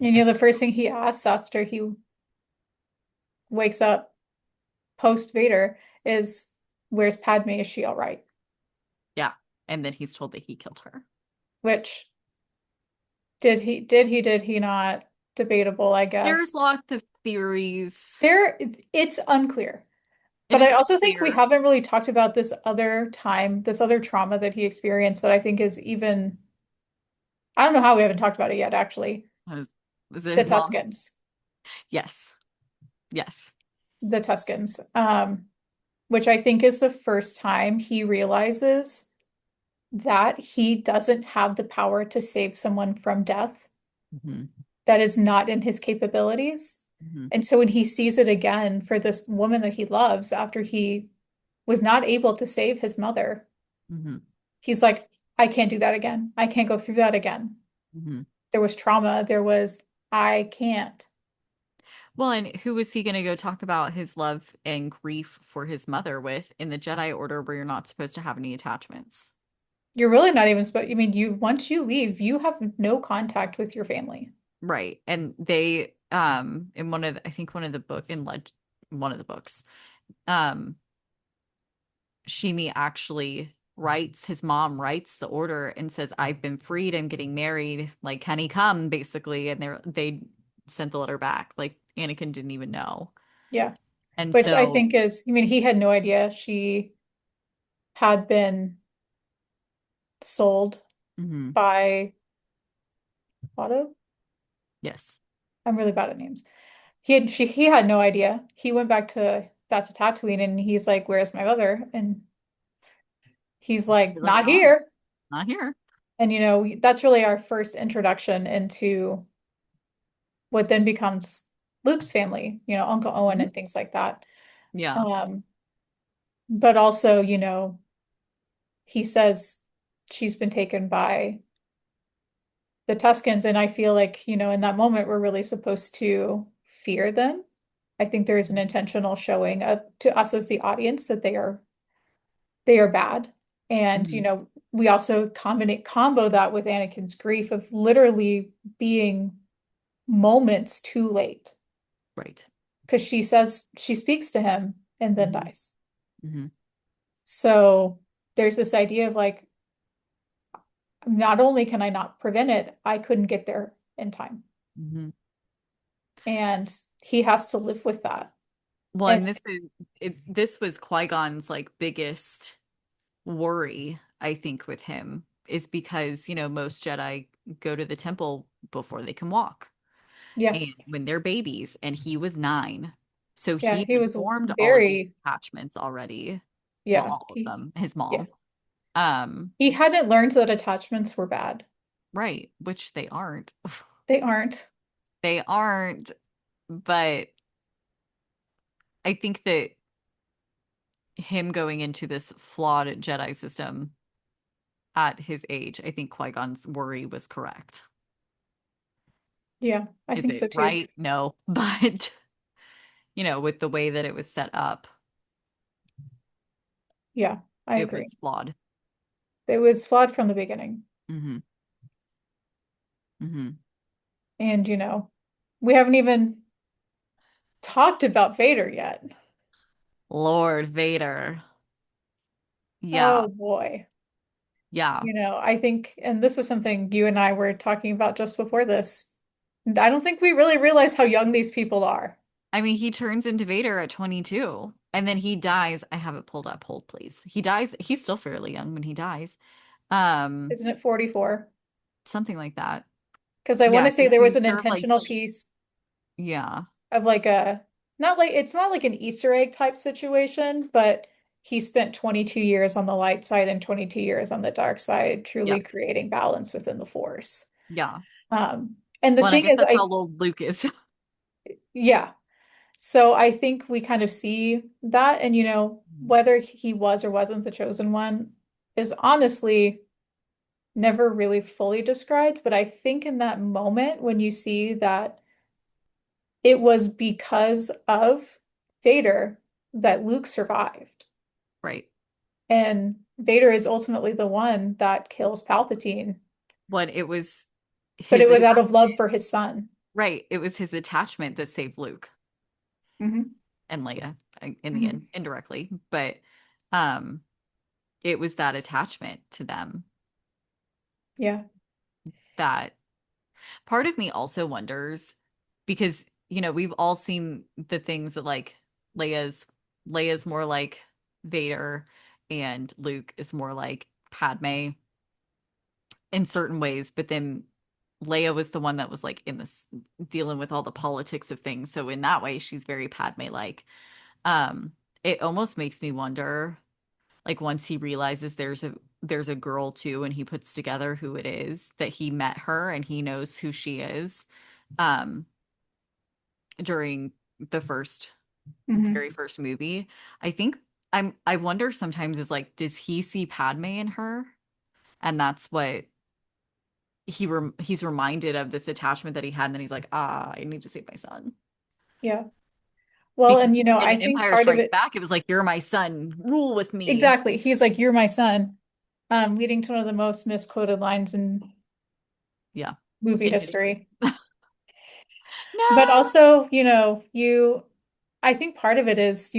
And the first thing he asks after he wakes up post Vader is, where's Padme? Is she all right? Yeah. And then he's told that he killed her. Which did he not? Debatable, I There's guess. lots of theories. It's unclear. It But I is also think we unclear. haven't really talked about this other time, this other trauma that he experienced that I think is even I don't know how we haven't talked about it yet, actually. Was it The his mom? Tuscans. Yes. Yes. The Tuscans. Which I think is the first time he realizes that he doesn't have the power to save someone from death. Hmm. That is not in his capabilities. Hmm. And so when he sees it again for this woman that he loves after he was not able to save his mother, Hmm. he's like, I can't do that again. I can't go through that again. Hmm. There was trauma. There was, I can't. Well, and who was he going to go talk about his love and grief for his mother with in the Jedi Order where you're not supposed to have any attachments? You're really not even supposed, I mean, you, once you leave, you have no contact with your family. Right. And they in one of I think one of the book in one of the books, um Shimi actually writes, his mom writes the order and says, I've been freed, I'm getting married, like can he come basically, and they sent the letter back. Like Anakin didn't even know. Yeah. And Which I so think is, I mean, he had no idea she had been sold mhm, by Otto. yes. I'm really bad at names. He had no idea. He went back to Tatooine and he's like, "Where's my mother?" And he's She's like, like, "Not oh, here." not here. And that's really our first introduction into what then becomes Luke's family, Uncle Owen Mhm. and things like that. Yeah. Um, but also, he says she's been taken by the Tuscans, and I feel like, in that moment we're really supposed to fear them. I think there is an intentional showing to us as the audience that they are bad. And, Mhm. we also combo that with Anakin's grief of literally being moments too late. Right. Because she speaks to him and then Hmm. dies. Hmm. So there's this idea of like, not only can I not prevent it, I couldn't get there in time. Hmm. And he has to live with that. Well, And and this was Qui-Gon's like biggest worry, I think, with him is because, most Jedi go to the temple before they can walk yeah, and when they're babies, and he was 9. So yeah, he he had was formed all of these very, attachments already. Well, yeah, all of them, his yeah. mom. Um, He hadn't learned that attachments were bad. right, which they aren't. They aren't. They aren't, but I think that him going into this flawed Jedi system at his age, I think Qui-Gon's worry was correct. Yeah, I Is think it so too. right? No, but with the way that it was set up, Yeah, I it agree. was flawed. It was flawed from the beginning. Hmm. Hmm. And, we haven't even talked about Vader yet. Lord Vader. Yeah. Oh boy. Yeah. I think, and this was something you and I were talking about just before this. I don't think we really realize how young these people are. I mean, he turns into Vader at 22 and then he dies. I have it pulled up. Hold, please. He dies. He's still fairly young when he dies. Um, Isn't it 44? Something like that. Because I want Yeah, to say because there he was an served like, intentional piece yeah. of like it's not like an Easter egg type situation, but he spent 22 years on the light side and 22 years on the dark side, truly Yep. creating balance within the Force. Yeah. And the Well, and I thing guess is, that's how old Luke is. yeah. So I think we kind of see that, and whether he was or wasn't the chosen one is honestly never really fully described. But I think in that moment when you see that it was because of Vader that Luke survived. Right. And Vader is ultimately the one that kills Palpatine, What it was but his it was out of attachment. love for his son. Right. It was his attachment that saved Luke Hmm. and Leia in the end, Hmm. indirectly. But um it was that attachment to them Yeah. that part of me also wonders because, we've all seen the things that like Leia's more like Vader and Luke is more like Padme. in certain ways, but then Leia was the one that was like in this dealing with all the politics of things. So in that way, she's very Padme-like. Um, it almost makes me wonder, like once he realizes there's a girl too, and he puts together who it is, that he met her and he knows who she is, um, during the Hmm. very first movie. I think I wonder sometimes is like, does he see Padme in her? And that's what he's reminded of, this attachment that he had, and then he's like, ah, I need to save my son. Yeah. Well, Because and in I think Empire part of Strikes it, Back, it was like, you're my son, rule with me. exactly, he's like, "You're my son," leading to one of the most misquoted lines in Yeah, movie in history. history. But No. also, I think part of it is,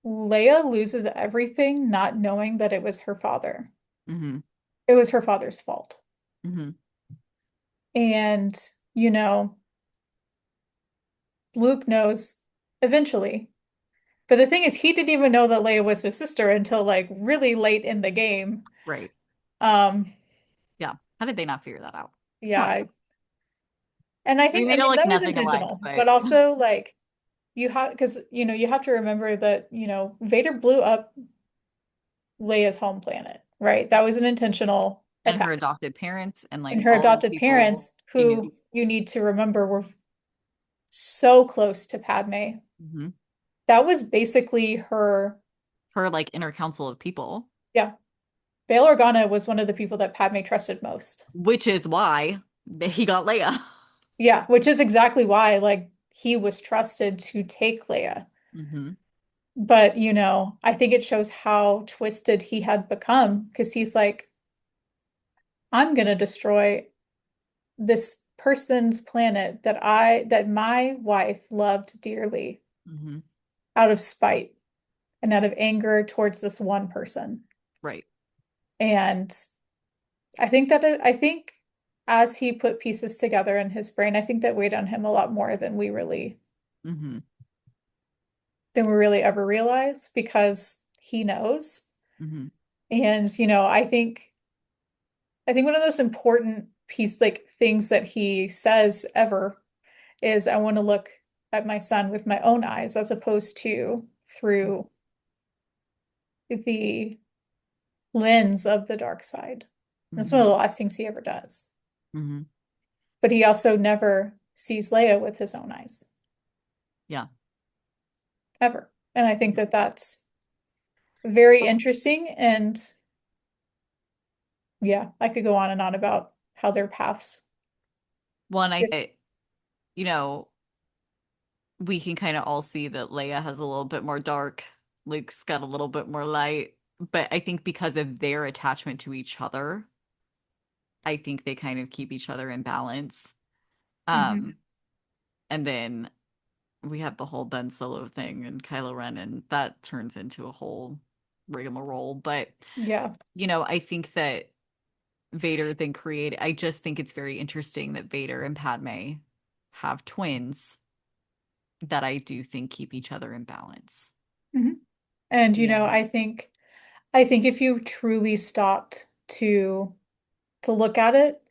Leia loses everything not knowing that it was her father. Hmm. It was her father's fault. Hmm. And, you know, Luke knows eventually. But the thing is, he didn't even know that Leia was his sister until like really late in the game. Right. Um, Yeah. How did they not figure that out? yeah, Come on. And We I made it mean, look that was nothing alike, intentional, but but also like you have, because you have to remember that, Vader blew up Leia's home planet, right? That was an intentional and her attack. adopted parents and And like her all the adopted people parents, she knew. who you need to remember were so close to Padme. Hmm. That was basically her, Her like inner council of people, yeah. Bail Organa was one of the people that Padme trusted most. which is why he got Leia. Yeah, which is exactly why like he was trusted to take Leia. Hmm. But, I think it shows how twisted he had become because he's like, I'm gonna destroy this person's planet that my wife loved dearly Hmm. out of spite and out of anger towards this one person. Right. And I think as he put pieces together in his brain, I think that weighed on him a lot more Hmm. than we really ever realize because he knows. Hmm. And, I think one of those important things that he says ever is I want to look at my son with my own eyes as opposed to through the lens of the dark side. That's one of Hmm. the last things he ever does. Hmm. But he also never sees Leia with his own eyes, Yeah. ever. And I think that that's very Well, interesting. And yeah, I could go on and on about how their paths. one, Yes. you know, we can kind of all see that Leia has a little bit more dark, Luke's got a little bit more light. But I think because of their attachment to each other, I think they kind of keep each other in balance. Mhm. Um, and then we have the whole Ben Solo thing and Kylo Ren, and that turns into a whole rigmarole. But, Yeah. I think that Vader then created, I just think it's very interesting that Vader and Padme have twins that I do think keep each other in balance. Mhm. And And I think if you truly stopped to look at it,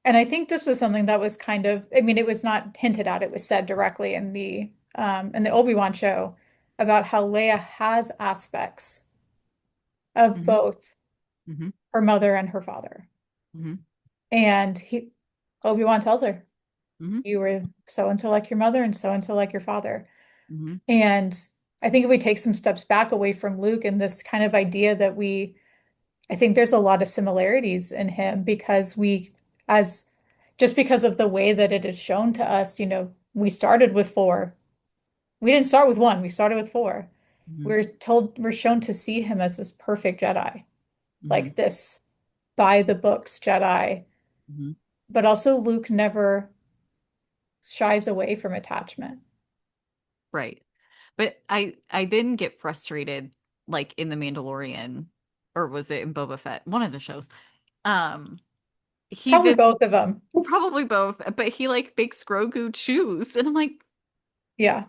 and I think this was something that was kind of, I mean, it was not hinted at, it was said directly in the Obi-Wan show about how Leia has aspects of hmm. both Hmm. her mother and her father. Hmm. And Obi-Wan tells her, Hmm. you were so and so like your mother and so like your father. Hmm. And I think if we take some steps back away from Luke and this kind of idea that I think there's a lot of similarities in him because as just because of the way that it is shown to us, we started with four. We didn't start with one, we started with four. Hmm. We're shown to see him as this perfect Jedi, Hmm. like this by the books Jedi. Hmm. But also Luke never shies away from attachment. Right. But I didn't get frustrated like in The Mandalorian, or was it in Boba Fett? One of the shows. Um, he Probably then both of them. probably both, but he like makes Grogu choose, and I'm like, Yeah.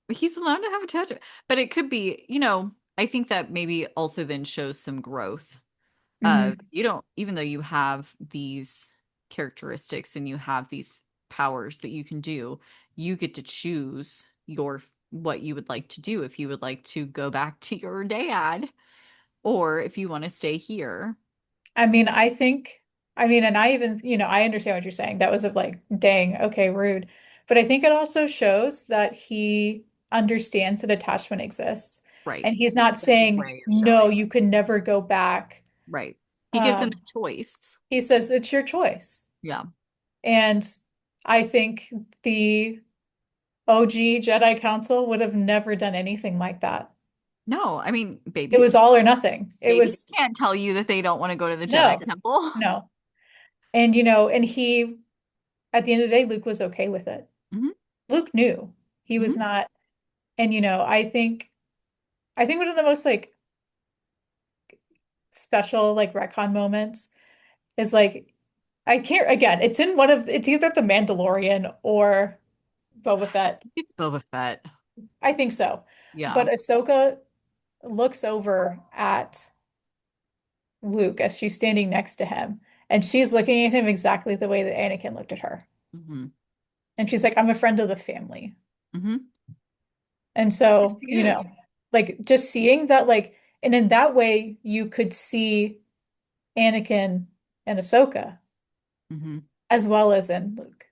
he's allowed to have attachment. But it could be, I think that maybe also then shows some growth. Hmm. you don't, even though you have these characteristics and you have these powers that you can do, you get to choose your what you would like to do, if you would like to go back to your dad or if you want to stay here. I mean, I mean, and I even, I understand what you're saying. That was of like, dang, okay, rude. But I think it also shows that he understands that attachment exists. Right. And he's That's not a different saying, way of no, showing. you can never go back. Right. He gives them Um, a choice. he says it's your choice. Yeah. And I think the OG Jedi Council would have never done anything like that. No, I mean, It was all or nothing. It babies was can't tell you that they don't want to go to the Jedi no, Temple. no. And and he at the end of the day, Luke was okay with it. Hmm. Luke knew he was Hmm. not, and I think one of the most like special like retcon moments is like I can't again, it's either The Mandalorian or Boba Fett. It's Boba Fett. I think so. Yeah. But Ahsoka looks over at Luke as she's standing next to him, and she's looking at him exactly the way that Anakin looked at her. Hmm. And she's like, I'm a friend of the family. Hmm. And so, She is. like just seeing that, like, and in that way, you could see Anakin and Ahsoka Hmm. as well as in Luke.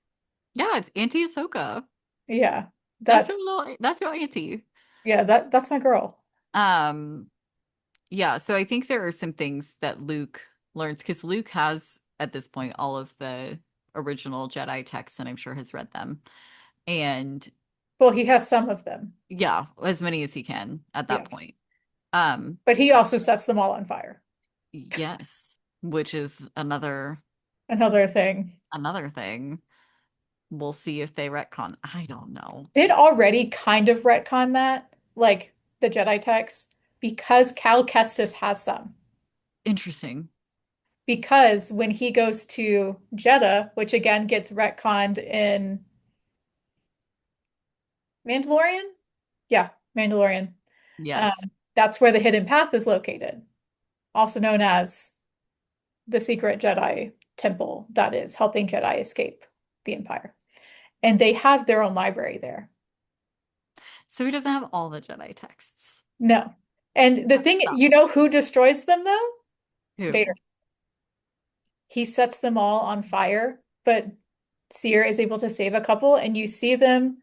Yeah, it's Auntie Ahsoka. Yeah, That's your that's little, that's your auntie. yeah, that's my girl. Um, yeah, so I think there are some things that Luke learns because Luke has at this point all of the original Jedi texts and I'm sure has read them. And Well, he has some of them. yeah, as many as he can at that Yeah. point. Um, But he also sets them all on fire. yes, which is Another thing. another thing. We'll see if they retcon. I don't know. Did already kind of retcon that, like the Jedi text, because Cal Kestis has some. Interesting. Because when he goes to Jeddah, which again gets retconned in Mandalorian? Yeah, Mandalorian. Yes. That's where the hidden path is located, also known as the secret Jedi temple that is helping Jedi escape the Empire. And they have their own library there. So he doesn't have all the Jedi texts. No. And the That thing, sucks. you know who destroys them though? Vader. Who? He sets them all on fire, but Seer is able to save a couple, and you see them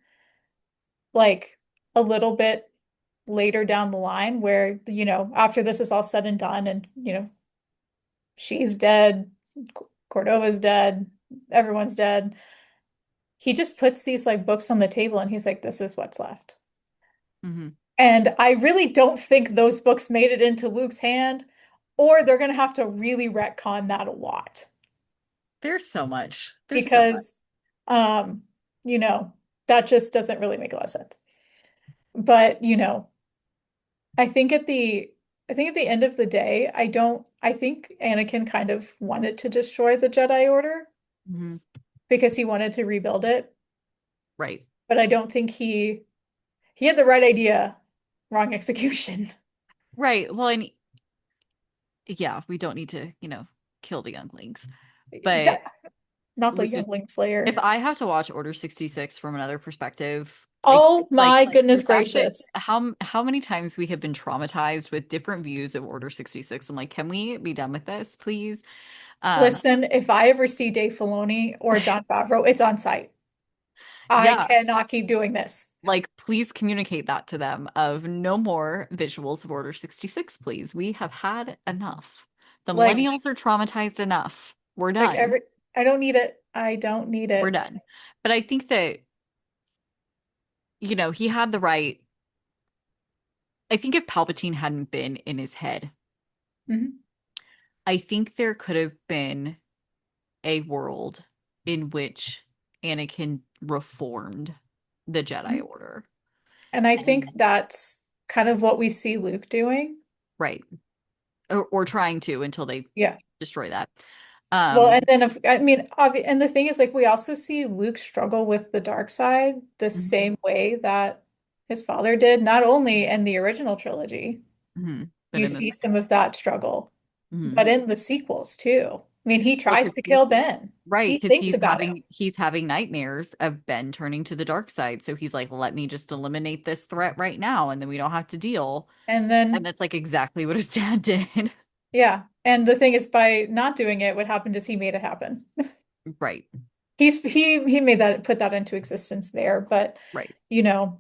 like a little bit later down the line where, after this is all said and done and, she's dead, Cordova's dead, everyone's dead. He just puts these like books on the table and he's like, this is what's left. Hmm. And I really don't think those books made it into Luke's hand, or they're going to have to really retcon that a lot There's so much. There's so much. because, um, you know, that just doesn't really make a lot of sense. But, I think at the I think at the end of the day, I think Anakin kind of wanted to destroy the Jedi Order Hmm. because he wanted to rebuild it, Right. but I don't think he had the right idea, wrong execution. Right. Well, and yeah, we don't need to, kill the younglings. But Not the with just Youngling if Slayer. I have to watch Order 66 from another perspective, Oh like my goodness the fact that gracious. how many times we have been traumatized with different views of Order 66. I'm like, can we be done with this, please? Um, Listen, if I ever see Dave Filoni or Jon Favreau, it's on site. I yeah, cannot keep doing this. like please communicate that to them of no more visuals of Order 66, please. We have had enough. The Like, millennials are traumatized enough. We're like done. every, I don't need it. I don't need We're it. done. But I think that, he had the right. I think if Palpatine hadn't been in his head, Mhm. I think there could have been a world in which Anakin reformed the Jedi Mhm. Order. And I think And that's kind of what we see Luke doing. right. Or trying to until they Yeah. destroy that. Well, and Um, then if I mean, and the thing is, like, we also see Luke struggle with the dark side the mhm, same way that his father did, not only in the original trilogy. mhm. But You in this, see some of that struggle. Hmm. but in the sequels too. I mean, he Well, tries to kill Ben. right, He because thinks about him. he's having nightmares of Ben turning to the dark side. So he's like, let me just eliminate this threat right now, and then we don't have to deal. And And then, that's like exactly what his dad did. yeah. And the thing is, by not doing it, what happened is he made it happen. Right, He made that put that into existence there. But, right. you know,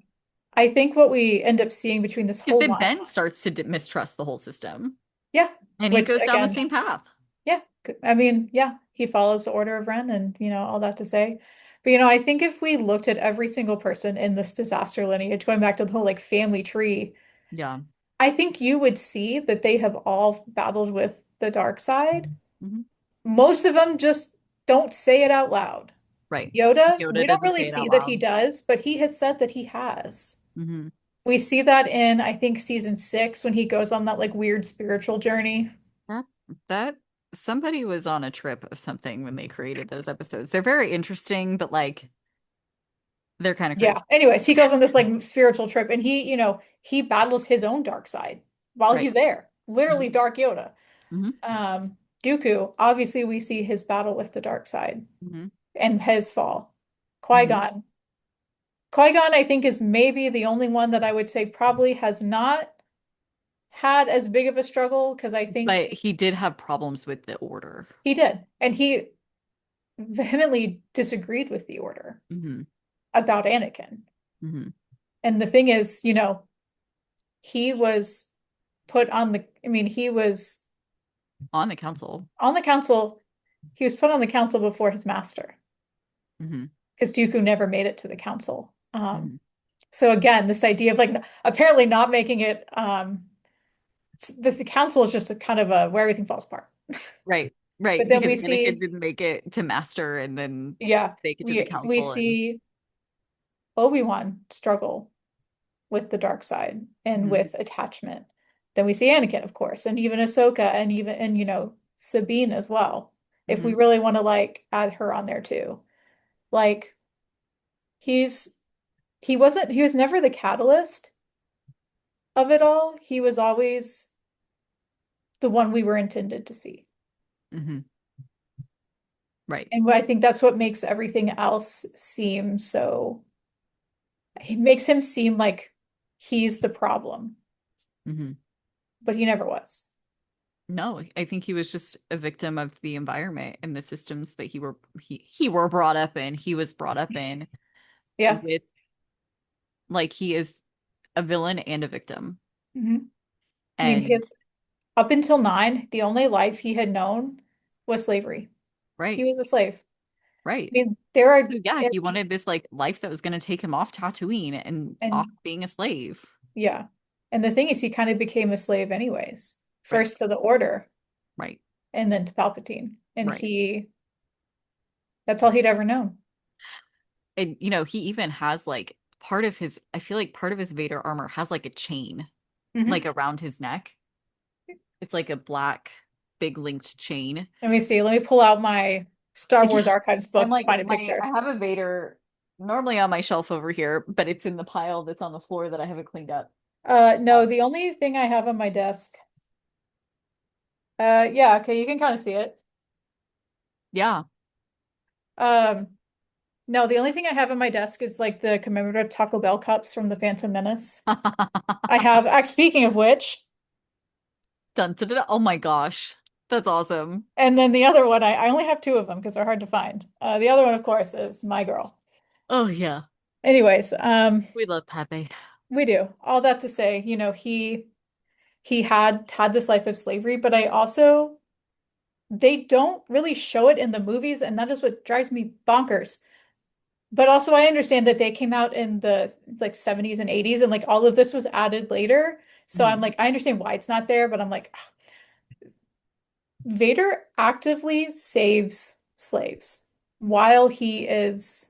I think what we end up seeing between this Because whole then line, Ben starts to mistrust the whole system, yeah, and he which goes down the again, same path. yeah, I mean, yeah, he follows the order of Ren and, all that to say. But, I think if we looked at every single person in this disaster lineage, going back to the whole like family tree, Yeah. I think you would see that they have all battled with the dark side. Hmm. Most of them just don't say it out loud. Right. Yoda, we Yoda don't doesn't really say it see out that he loud. does, but he has said that he has. Hmm. We see that in, I think, season 6 when he goes on that like weird spiritual journey. That that somebody was on a trip of something when they created those episodes. They're very interesting, but like they're kind of Yeah. crazy. Anyways, he goes on this like spiritual trip and he battles his own dark side while Right. he's there. Hmm. Literally Dark Yoda. Hmm. Dooku, obviously we see his battle with the dark side Hmm. and his fall. Hmm. Qui-Gon. Qui-Gon, I think, is maybe the only one that I would say probably has not had as big of a struggle because I think But he did have problems with the order. he did. And he vehemently disagreed with the order Hmm. about Anakin. Hmm. And the thing is, he was put on he was On the council. on the council. He was put on the council before his master Hmm. because Dooku never made it to the council. Hmm. So again, this idea of like apparently not making it, the council is just a kind of a where everything falls apart. Right. Right. But then Because we Anakin see, didn't make it to master and then yeah, make it to the we council and see Obi-Wan struggle with the dark side and hmm. with attachment. Then we see Anakin, of course, and even Ahsoka and even and Sabine as well. If we Hmm. really want to like add her on there too. Like he's he was never the catalyst of it all. He was always the one we were intended to see. Hmm. Right. And I think that's what makes everything else seem so, it makes him seem like he's the problem, Hmm. but he never was. No, I think he was just a victim of the environment and the systems that he were brought up in. He was brought up in Yeah. with like he is a villain and a victim. Mhm. I mean, And his up until 9, the only life he had known was slavery. He right, was a slave. I right. mean, there So are, yeah, he wanted this like life that was going to take him off Tatooine and off and being a slave. yeah. And the thing is, he kind of became a slave anyways, Right, first to the Order right, and then to Palpatine. And right. that's all he'd ever known. And he even has like I feel like part of his Vader armor has like a chain like Hmm. around his neck. It's like a black big linked chain. Let me see. Let me pull out my Star Yeah. Wars Archives I'm book to like find a I picture. have a Vader normally on my shelf over here, but it's in the pile that's on the floor that I haven't cleaned up. No, the only thing I have on my desk. Yeah, okay, you can kind of see it. Yeah. Um, no, the only thing I have on my desk is like the commemorative Taco Bell cups from the Phantom Menace. I have, speaking of which, Dun, dun, dun, dun. Oh my gosh. That's awesome. and then the other one, I only have two of them because they're hard to find. The other one, of course, is my girl. Oh yeah. Anyways, We love Pepe. we do. All that to say, he had this life of slavery, but I also they don't really show it in the movies, and that is what drives me bonkers. But also I understand that they came out in the like 70s and 80s and like all of this was added later. So I'm Mhm. like, I understand why it's not there, but I'm like, Vader actively saves slaves while he is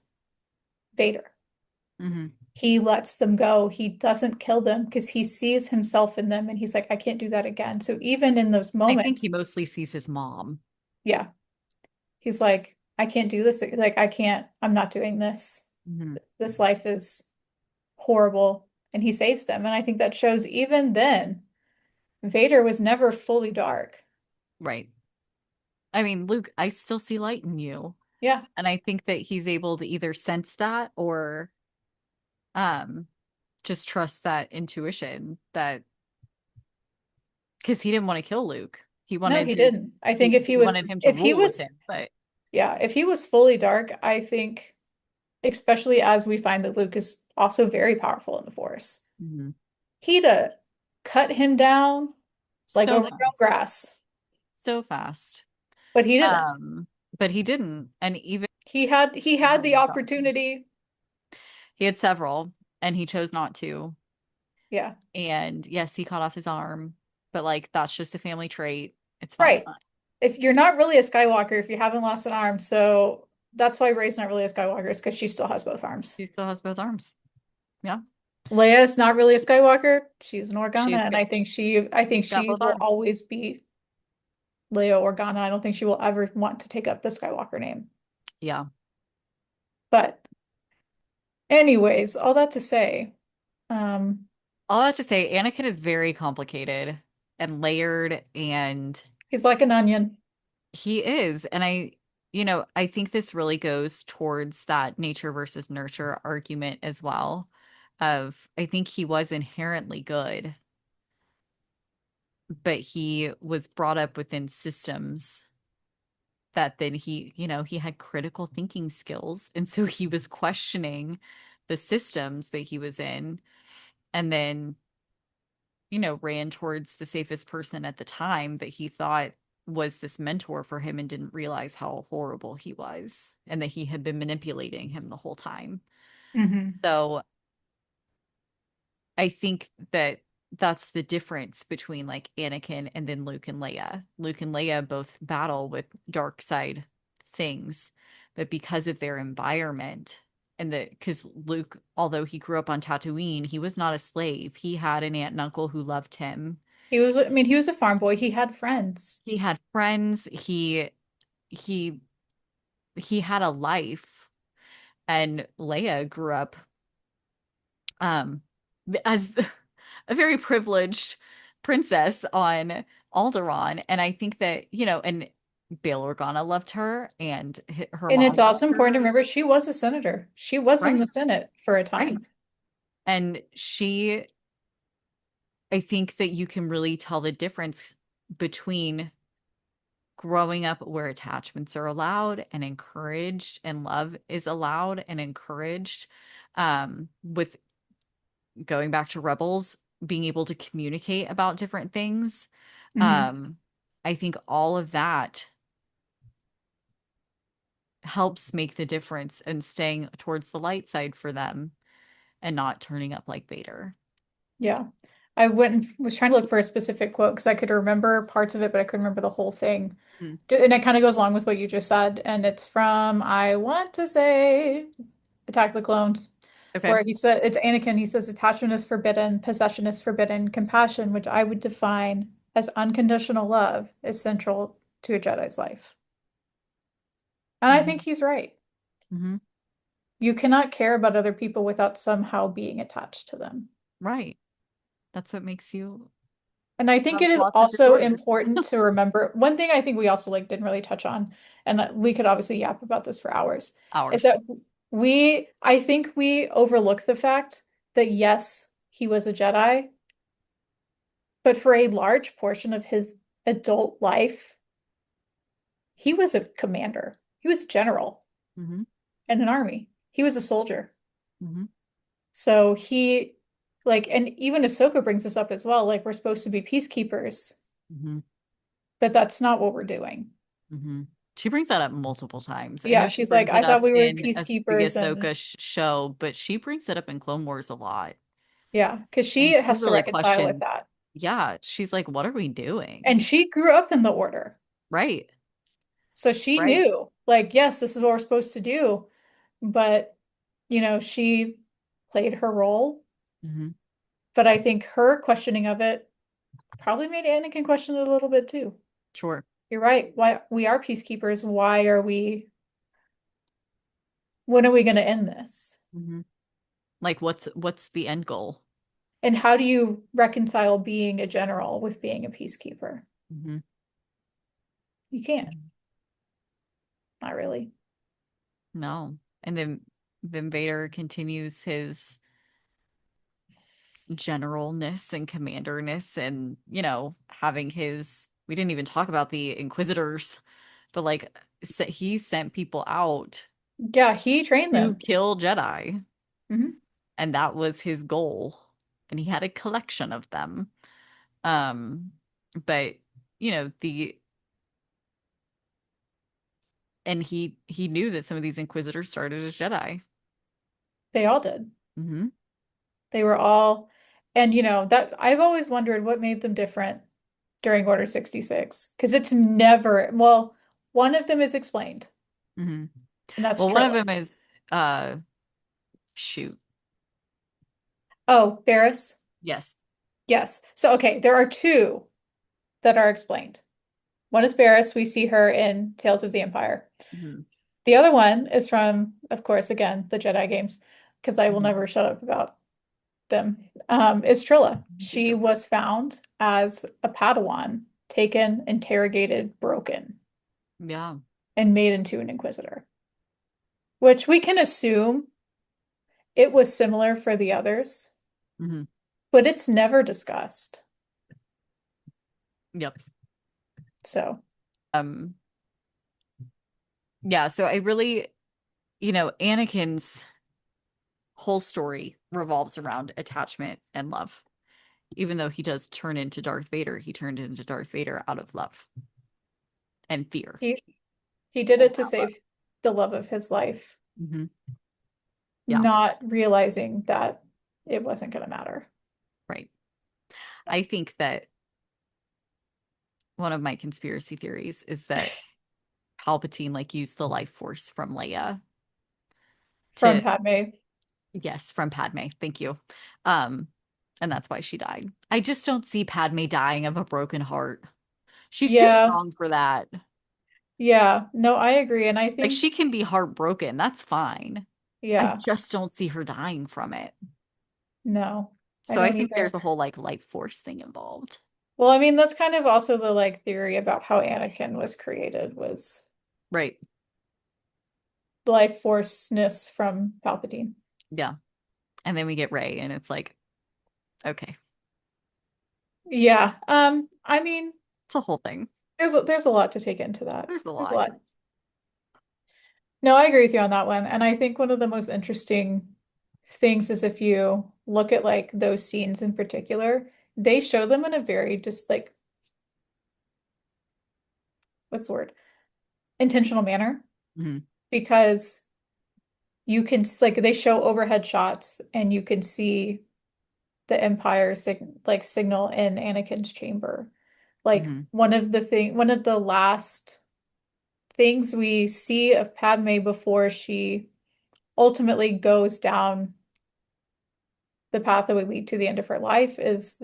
Vader. Mhm. He lets them go. He doesn't kill them because he sees himself in them and he's like, I can't do that again. So even in those I think moments, he mostly sees his mom. yeah, he's like, I can't do this. Like, I'm not doing this. Mhm. This life is horrible. And he saves them. And I think that shows even then, Vader was never fully dark. Right. I mean, Luke, I still see light in you. Yeah. And I think that he's able to either sense that or um just trust that intuition that because he didn't want to kill Luke. He No, wanted he to didn't. I think he wanted him to rule with him. But if he was fully dark, I think, especially as we find that Luke is also very powerful in the Force, Mhm. he'd cut him down like So overgrown fast. grass, So fast. but he didn't. Um, but he didn't. And even He had the opportunity. he had several and he chose not to. Yeah. And yes, he cut off his arm, but like that's just a family trait. It's fine. Right. If you're not really a Skywalker, if you haven't lost an arm, so that's why Rey's not really a Skywalker, is because she still has both arms. She still has both arms. Yeah. Leia's not really a Skywalker. She's an Organa, She's and got I think she both will arms. always be Leia Organa. I don't think she will ever want to take up the Skywalker name. Yeah. But anyways, all that to say, um, All that to say, Anakin is very complicated and layered, and he's like an onion. he is. And I think this really goes towards that nature versus nurture argument as well. I think he was inherently good, but he was brought up within systems that then he had critical thinking skills. And so he was questioning the systems that he was in and then ran towards the safest person at the time that he thought was this mentor for him and didn't realize how horrible he was and that he had been manipulating him the whole time. Hmm. So I think that that's the difference between like Anakin and then Luke and Leia. Luke and Leia both battle with dark side things, but because of their environment and because Luke, although he grew up on Tatooine, he was not a slave. He had an aunt and uncle who loved him. He was a farm boy. He had friends. He had friends. He he had a life, and Leia grew up um as a very privileged princess on Alderaan. And I think that, and Bail Organa loved her and her And mom it's loved also important to her. remember she was a senator. She was in Right, the Senate for a right. time. And I think that you can really tell the difference between growing up where attachments are allowed and encouraged and love is allowed and encouraged with going back to Rebels, being able to communicate about different things. Hmm. Um, I think all of that helps make the difference and staying towards the light side for them and not turning up like Vader. Yeah. I went and was trying to look for a specific quote because I could remember parts of it, but I couldn't remember the whole thing. Mhm. And it kind of goes along with what you just said. And it's from, I want to say, Attack of the Clones, Okay. where he said, it's Anakin. He says, attachment is forbidden, possession is forbidden, compassion, which I would define as unconditional love, is central to a Jedi's life. And I think Hmm. he's right. Hmm. You cannot care about other people without somehow being attached to them. Right. That's what makes you And I think have it is lots of also disorders. important to remember one thing I think we also like didn't really touch on, and we could obviously yap about this for hours, is Ours. that I think we overlook the fact that yes, he was a Jedi, but for a large portion of his adult life, he was a commander. He was a general Hmm. in an army. He was a soldier. Hmm. So and even Ahsoka brings this up as well, like we're supposed to be peacekeepers, Hmm. but that's not what we're doing. Hmm. She brings that up multiple times. I Yeah, know she she's like, brings I it thought up we were in the peacekeepers, and Ahsoka show, but she brings it up in Clone Wars a lot. yeah, because she And she has to really reconcile with questions, that. yeah, she's like, what are we doing? And she grew up in the order. Right, So she right. knew, like, yes, this is what we're supposed to do. But, she played her role. Hmm. But I think her questioning of it probably made Anakin question it a little bit too. Sure. You're right. Why we are peacekeepers. When are we going to end this? Hmm. Like, what's the end goal? And how do you reconcile being a general with being a peacekeeper? Hmm. You can't. Not really. No. And then Vader continues his generalness and commanderness and, having his, we didn't even talk about the Inquisitors, but like he sent people out Yeah, he trained to them. kill Jedi, Hmm. and that was his goal. And he had a collection of them. Um, but the and he knew that some of these Inquisitors started as Jedi. They all did. Hmm. They were all, and that I've always wondered what made them different during Order 66. Because it's never, well, one of them is explained, Hmm. and that's Well, one of Trilla. them is uh shoot. Oh, Barris? Yes. Yes. So, okay, there are two that are explained. One is Barris. We see her in Tales of the Empire. Hmm. The other one is from, of course, again, the Jedi games, because I will Hmm. never shut up about them, is Trilla. Okay, She go for it. was found as a Padawan, taken, interrogated, broken, Yeah. and made into an Inquisitor, which we can assume it was similar for the others, Hmm. but it's never discussed. Yep. So, Um, yeah, so I really, Anakin's whole story revolves around attachment and love. Even though he does turn into Darth Vader, he turned into Darth Vader out of love and fear. he he did And it to not love. save the love of his life, Hmm. Yeah, not realizing that it wasn't going to matter. right. I think that one of my conspiracy theories is that Palpatine like used the life force from Leia From to, Padme. yes, from Padme. Thank you. Um, and that's why she died. I just don't see Padme dying of a broken heart. She's too Yeah, strong for that. yeah. No, I agree. And I Like think, she can be heartbroken. That's fine. I yeah, just don't see her dying from it. no, I So I don't think either. there's a whole like life force thing involved. Well, I mean, that's kind of also the like theory about how Anakin was created was Right. life force-ness from Palpatine. Yeah. And then we get Ray and it's like, okay, Yeah. I mean, it's a whole thing. there's a lot to take into that. There's a There's a lot. lot. No, I agree with you on that one. And I think one of the most interesting things is if you look at like those scenes in particular, they show them in a very just like what's the word? Intentional manner Hmm. because you can like they show overhead shots and you can see the Empire signal in Anakin's chamber. Like Hmm. one of the last things we see of Padme before she ultimately goes down the path that would lead to the end of her life is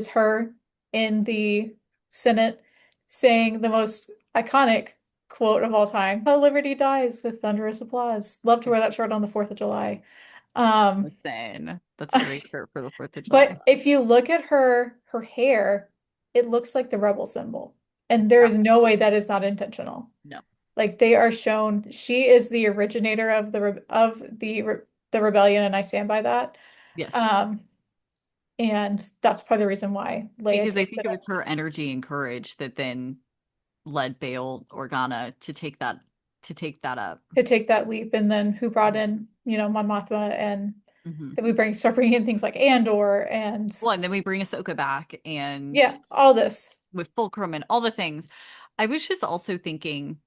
her in the Senate saying the most iconic quote of all time, "How liberty dies with thunderous applause." Love to wear that shirt on the 4th of July. Um, Listen, that's a great shirt for the 4th of July. but if you look at her hair, it looks like the rebel symbol. And there Yeah. is no way that is not intentional. No. Like they are shown, she is the originator of the rebellion, and I stand by that. Yes. Um, and that's part of the reason why Leia Because I takes think it it was her energy and courage that then led Bail Organa to take that up. to take that leap, and then who brought in, Mon Mothma, and Hmm. then we start bringing in things like Andor and Well, and then we bring Ahsoka back and yeah, all this. with Fulcrum and all the things. I was just also thinking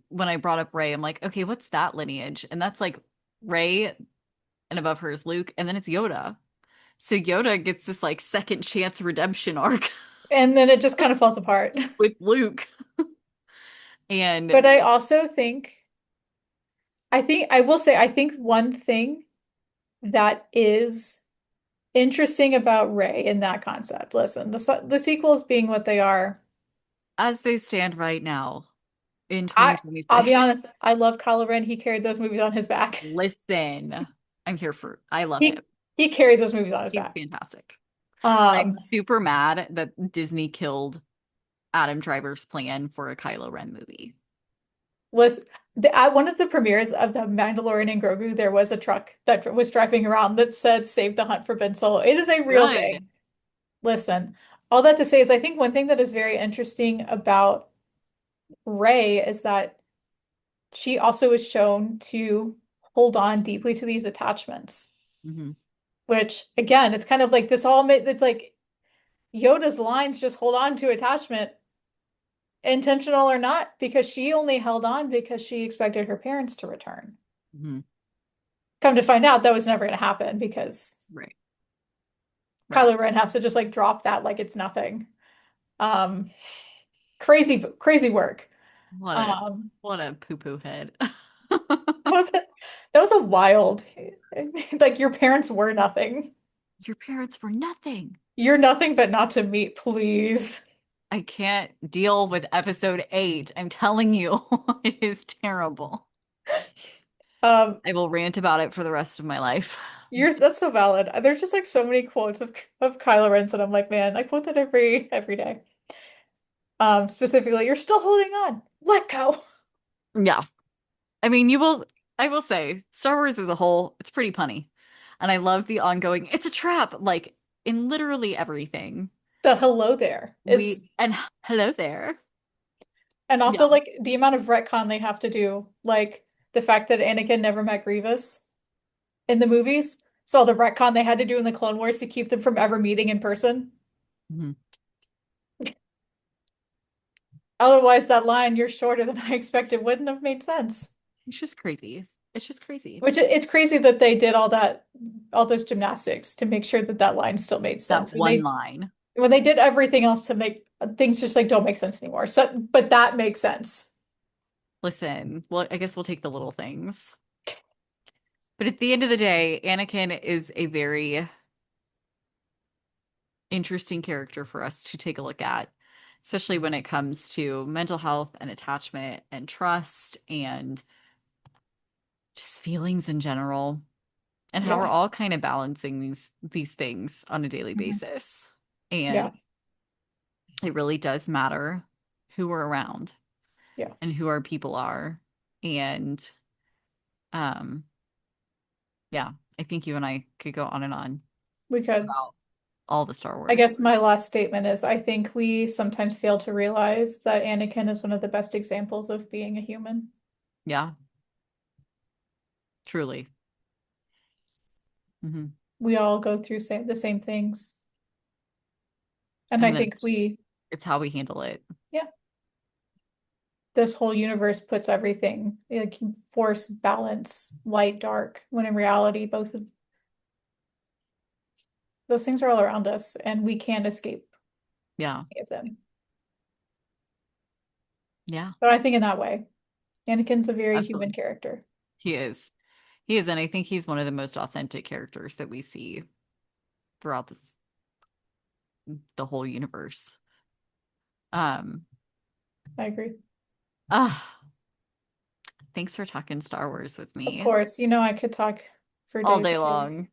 when I brought up Ray, I'm like, okay, what's that lineage? And that's like Ray, and above her is Luke, and then it's Yoda. So Yoda gets this like second chance redemption arc And then it just kind of falls apart. with Luke. And But I also think, I will say, I think one thing that is interesting about Rey in that concept. Listen, the sequels being what they are, as they stand right now in I'll be 2026, honest, I love Kylo Ren. He carried those movies on his back. listen, I love him. He he carried those movies on his He's back. fantastic. I'm Um, super mad that Disney killed Adam Driver's plan for a Kylo Ren movie. Was at one of the premieres of The Mandalorian and Grogu, there was a truck that was driving around that said "Save the Hunt for Ben Solo." It is a real Good. thing. Listen, all that to say is I think one thing that is very interesting about Rey is that she also is shown to hold on deeply to these attachments, Hmm. which again, it's kind of like this all it's like Yoda's lines just hold on to attachment, intentional or not, because she only held on because she expected her parents to return. Hmm. Come to find out, that was never going to happen because Right. Right. Kylo Ren has to just like drop that like it's nothing. Um, crazy, crazy work. What a Um, what a poo-poo head. that was a, that was a wild, like your parents were nothing. Your parents were nothing. You're nothing but not to meet, please. I can't deal with episode 8. I'm telling you, it is terrible. Um, I will rant about it for the rest of my life. you're that's so valid. There's just like so many quotes of Kylo Ren's and I'm like, man, I quote that every day. Specifically, you're still holding on. Let go. Yeah. I will say, Star Wars as a whole, it's pretty punny. And I love the ongoing, it's a trap, like in literally everything. The hello there is, And hello there. and Yeah. also like the amount of retcon they have to do, like the fact that Anakin never met Grievous in the movies. So all the retcon they had to do in the Clone Wars to keep them from ever meeting in person. Mhm. Otherwise, that line, "You're shorter than I expected," wouldn't have made sense. It's just crazy. It's just crazy. Which it's crazy that they did all that, all those gymnastics to make sure that that line still made That sense. one line. When they did everything else to make things just like don't make sense anymore. So, but that makes sense. Listen, well, I guess we'll take the little things. But at the end of the day, Anakin is a very interesting character for us to take a look at, especially when it comes to mental health and attachment and trust and just feelings in general, and how we're Yeah. all kind of balancing these things on a daily Mhm. basis. Yeah. And it really does matter who we're around Yeah. and who our people are. And um yeah, I think you and I could go on and on We could. about all the Star I Wars. guess my last statement is I think we sometimes fail to realize that Anakin is one of the best examples of being a human. Yeah, truly. Hmm. We all go through the same things. And I And then think we, it's how we handle it. yeah, this whole universe puts everything like force, balance, light, dark, when in reality, both of those things are all around us and we can't escape Yeah. any of them. Yeah, But I think in that way, Anakin's a very human absolutely. character. He is. He is, and I think he's one of the most authentic characters that we see throughout the whole universe. Um, I agree. ah, thanks for talking Star Wars with Of me course, I could talk for all days day and days. long.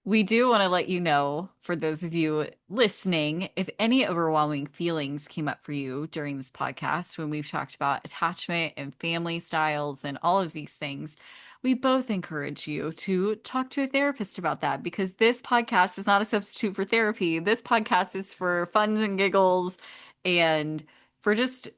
We do want to let you know, for those of you listening, if any overwhelming feelings came up for you during this podcast when we've talked about attachment and family styles and all of these things, we both encourage you to talk to a therapist about that because this podcast is not a substitute for therapy. This podcast is for funs and giggles and for just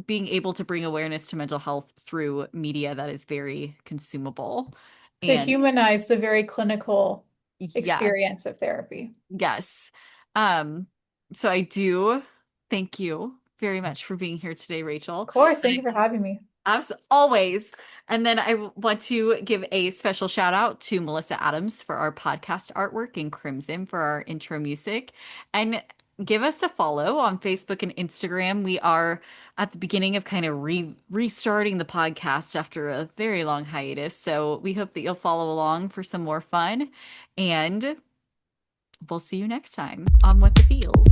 being able to bring awareness to mental health through media that is very consumable. To And humanize the very clinical yeah, experience of therapy. yes. Um, so I do thank you very much for being here today, Of Rachel. course, And thank you for having me. as always, and then want to give a special shout out to Melissa Adams for our podcast artwork and Crimson for our intro music. And give us a follow on Facebook and Instagram. We are at the beginning of kind of restarting the podcast after a very long hiatus. So we hope that you'll follow along for some more fun. And we'll see you next time on What the Feels.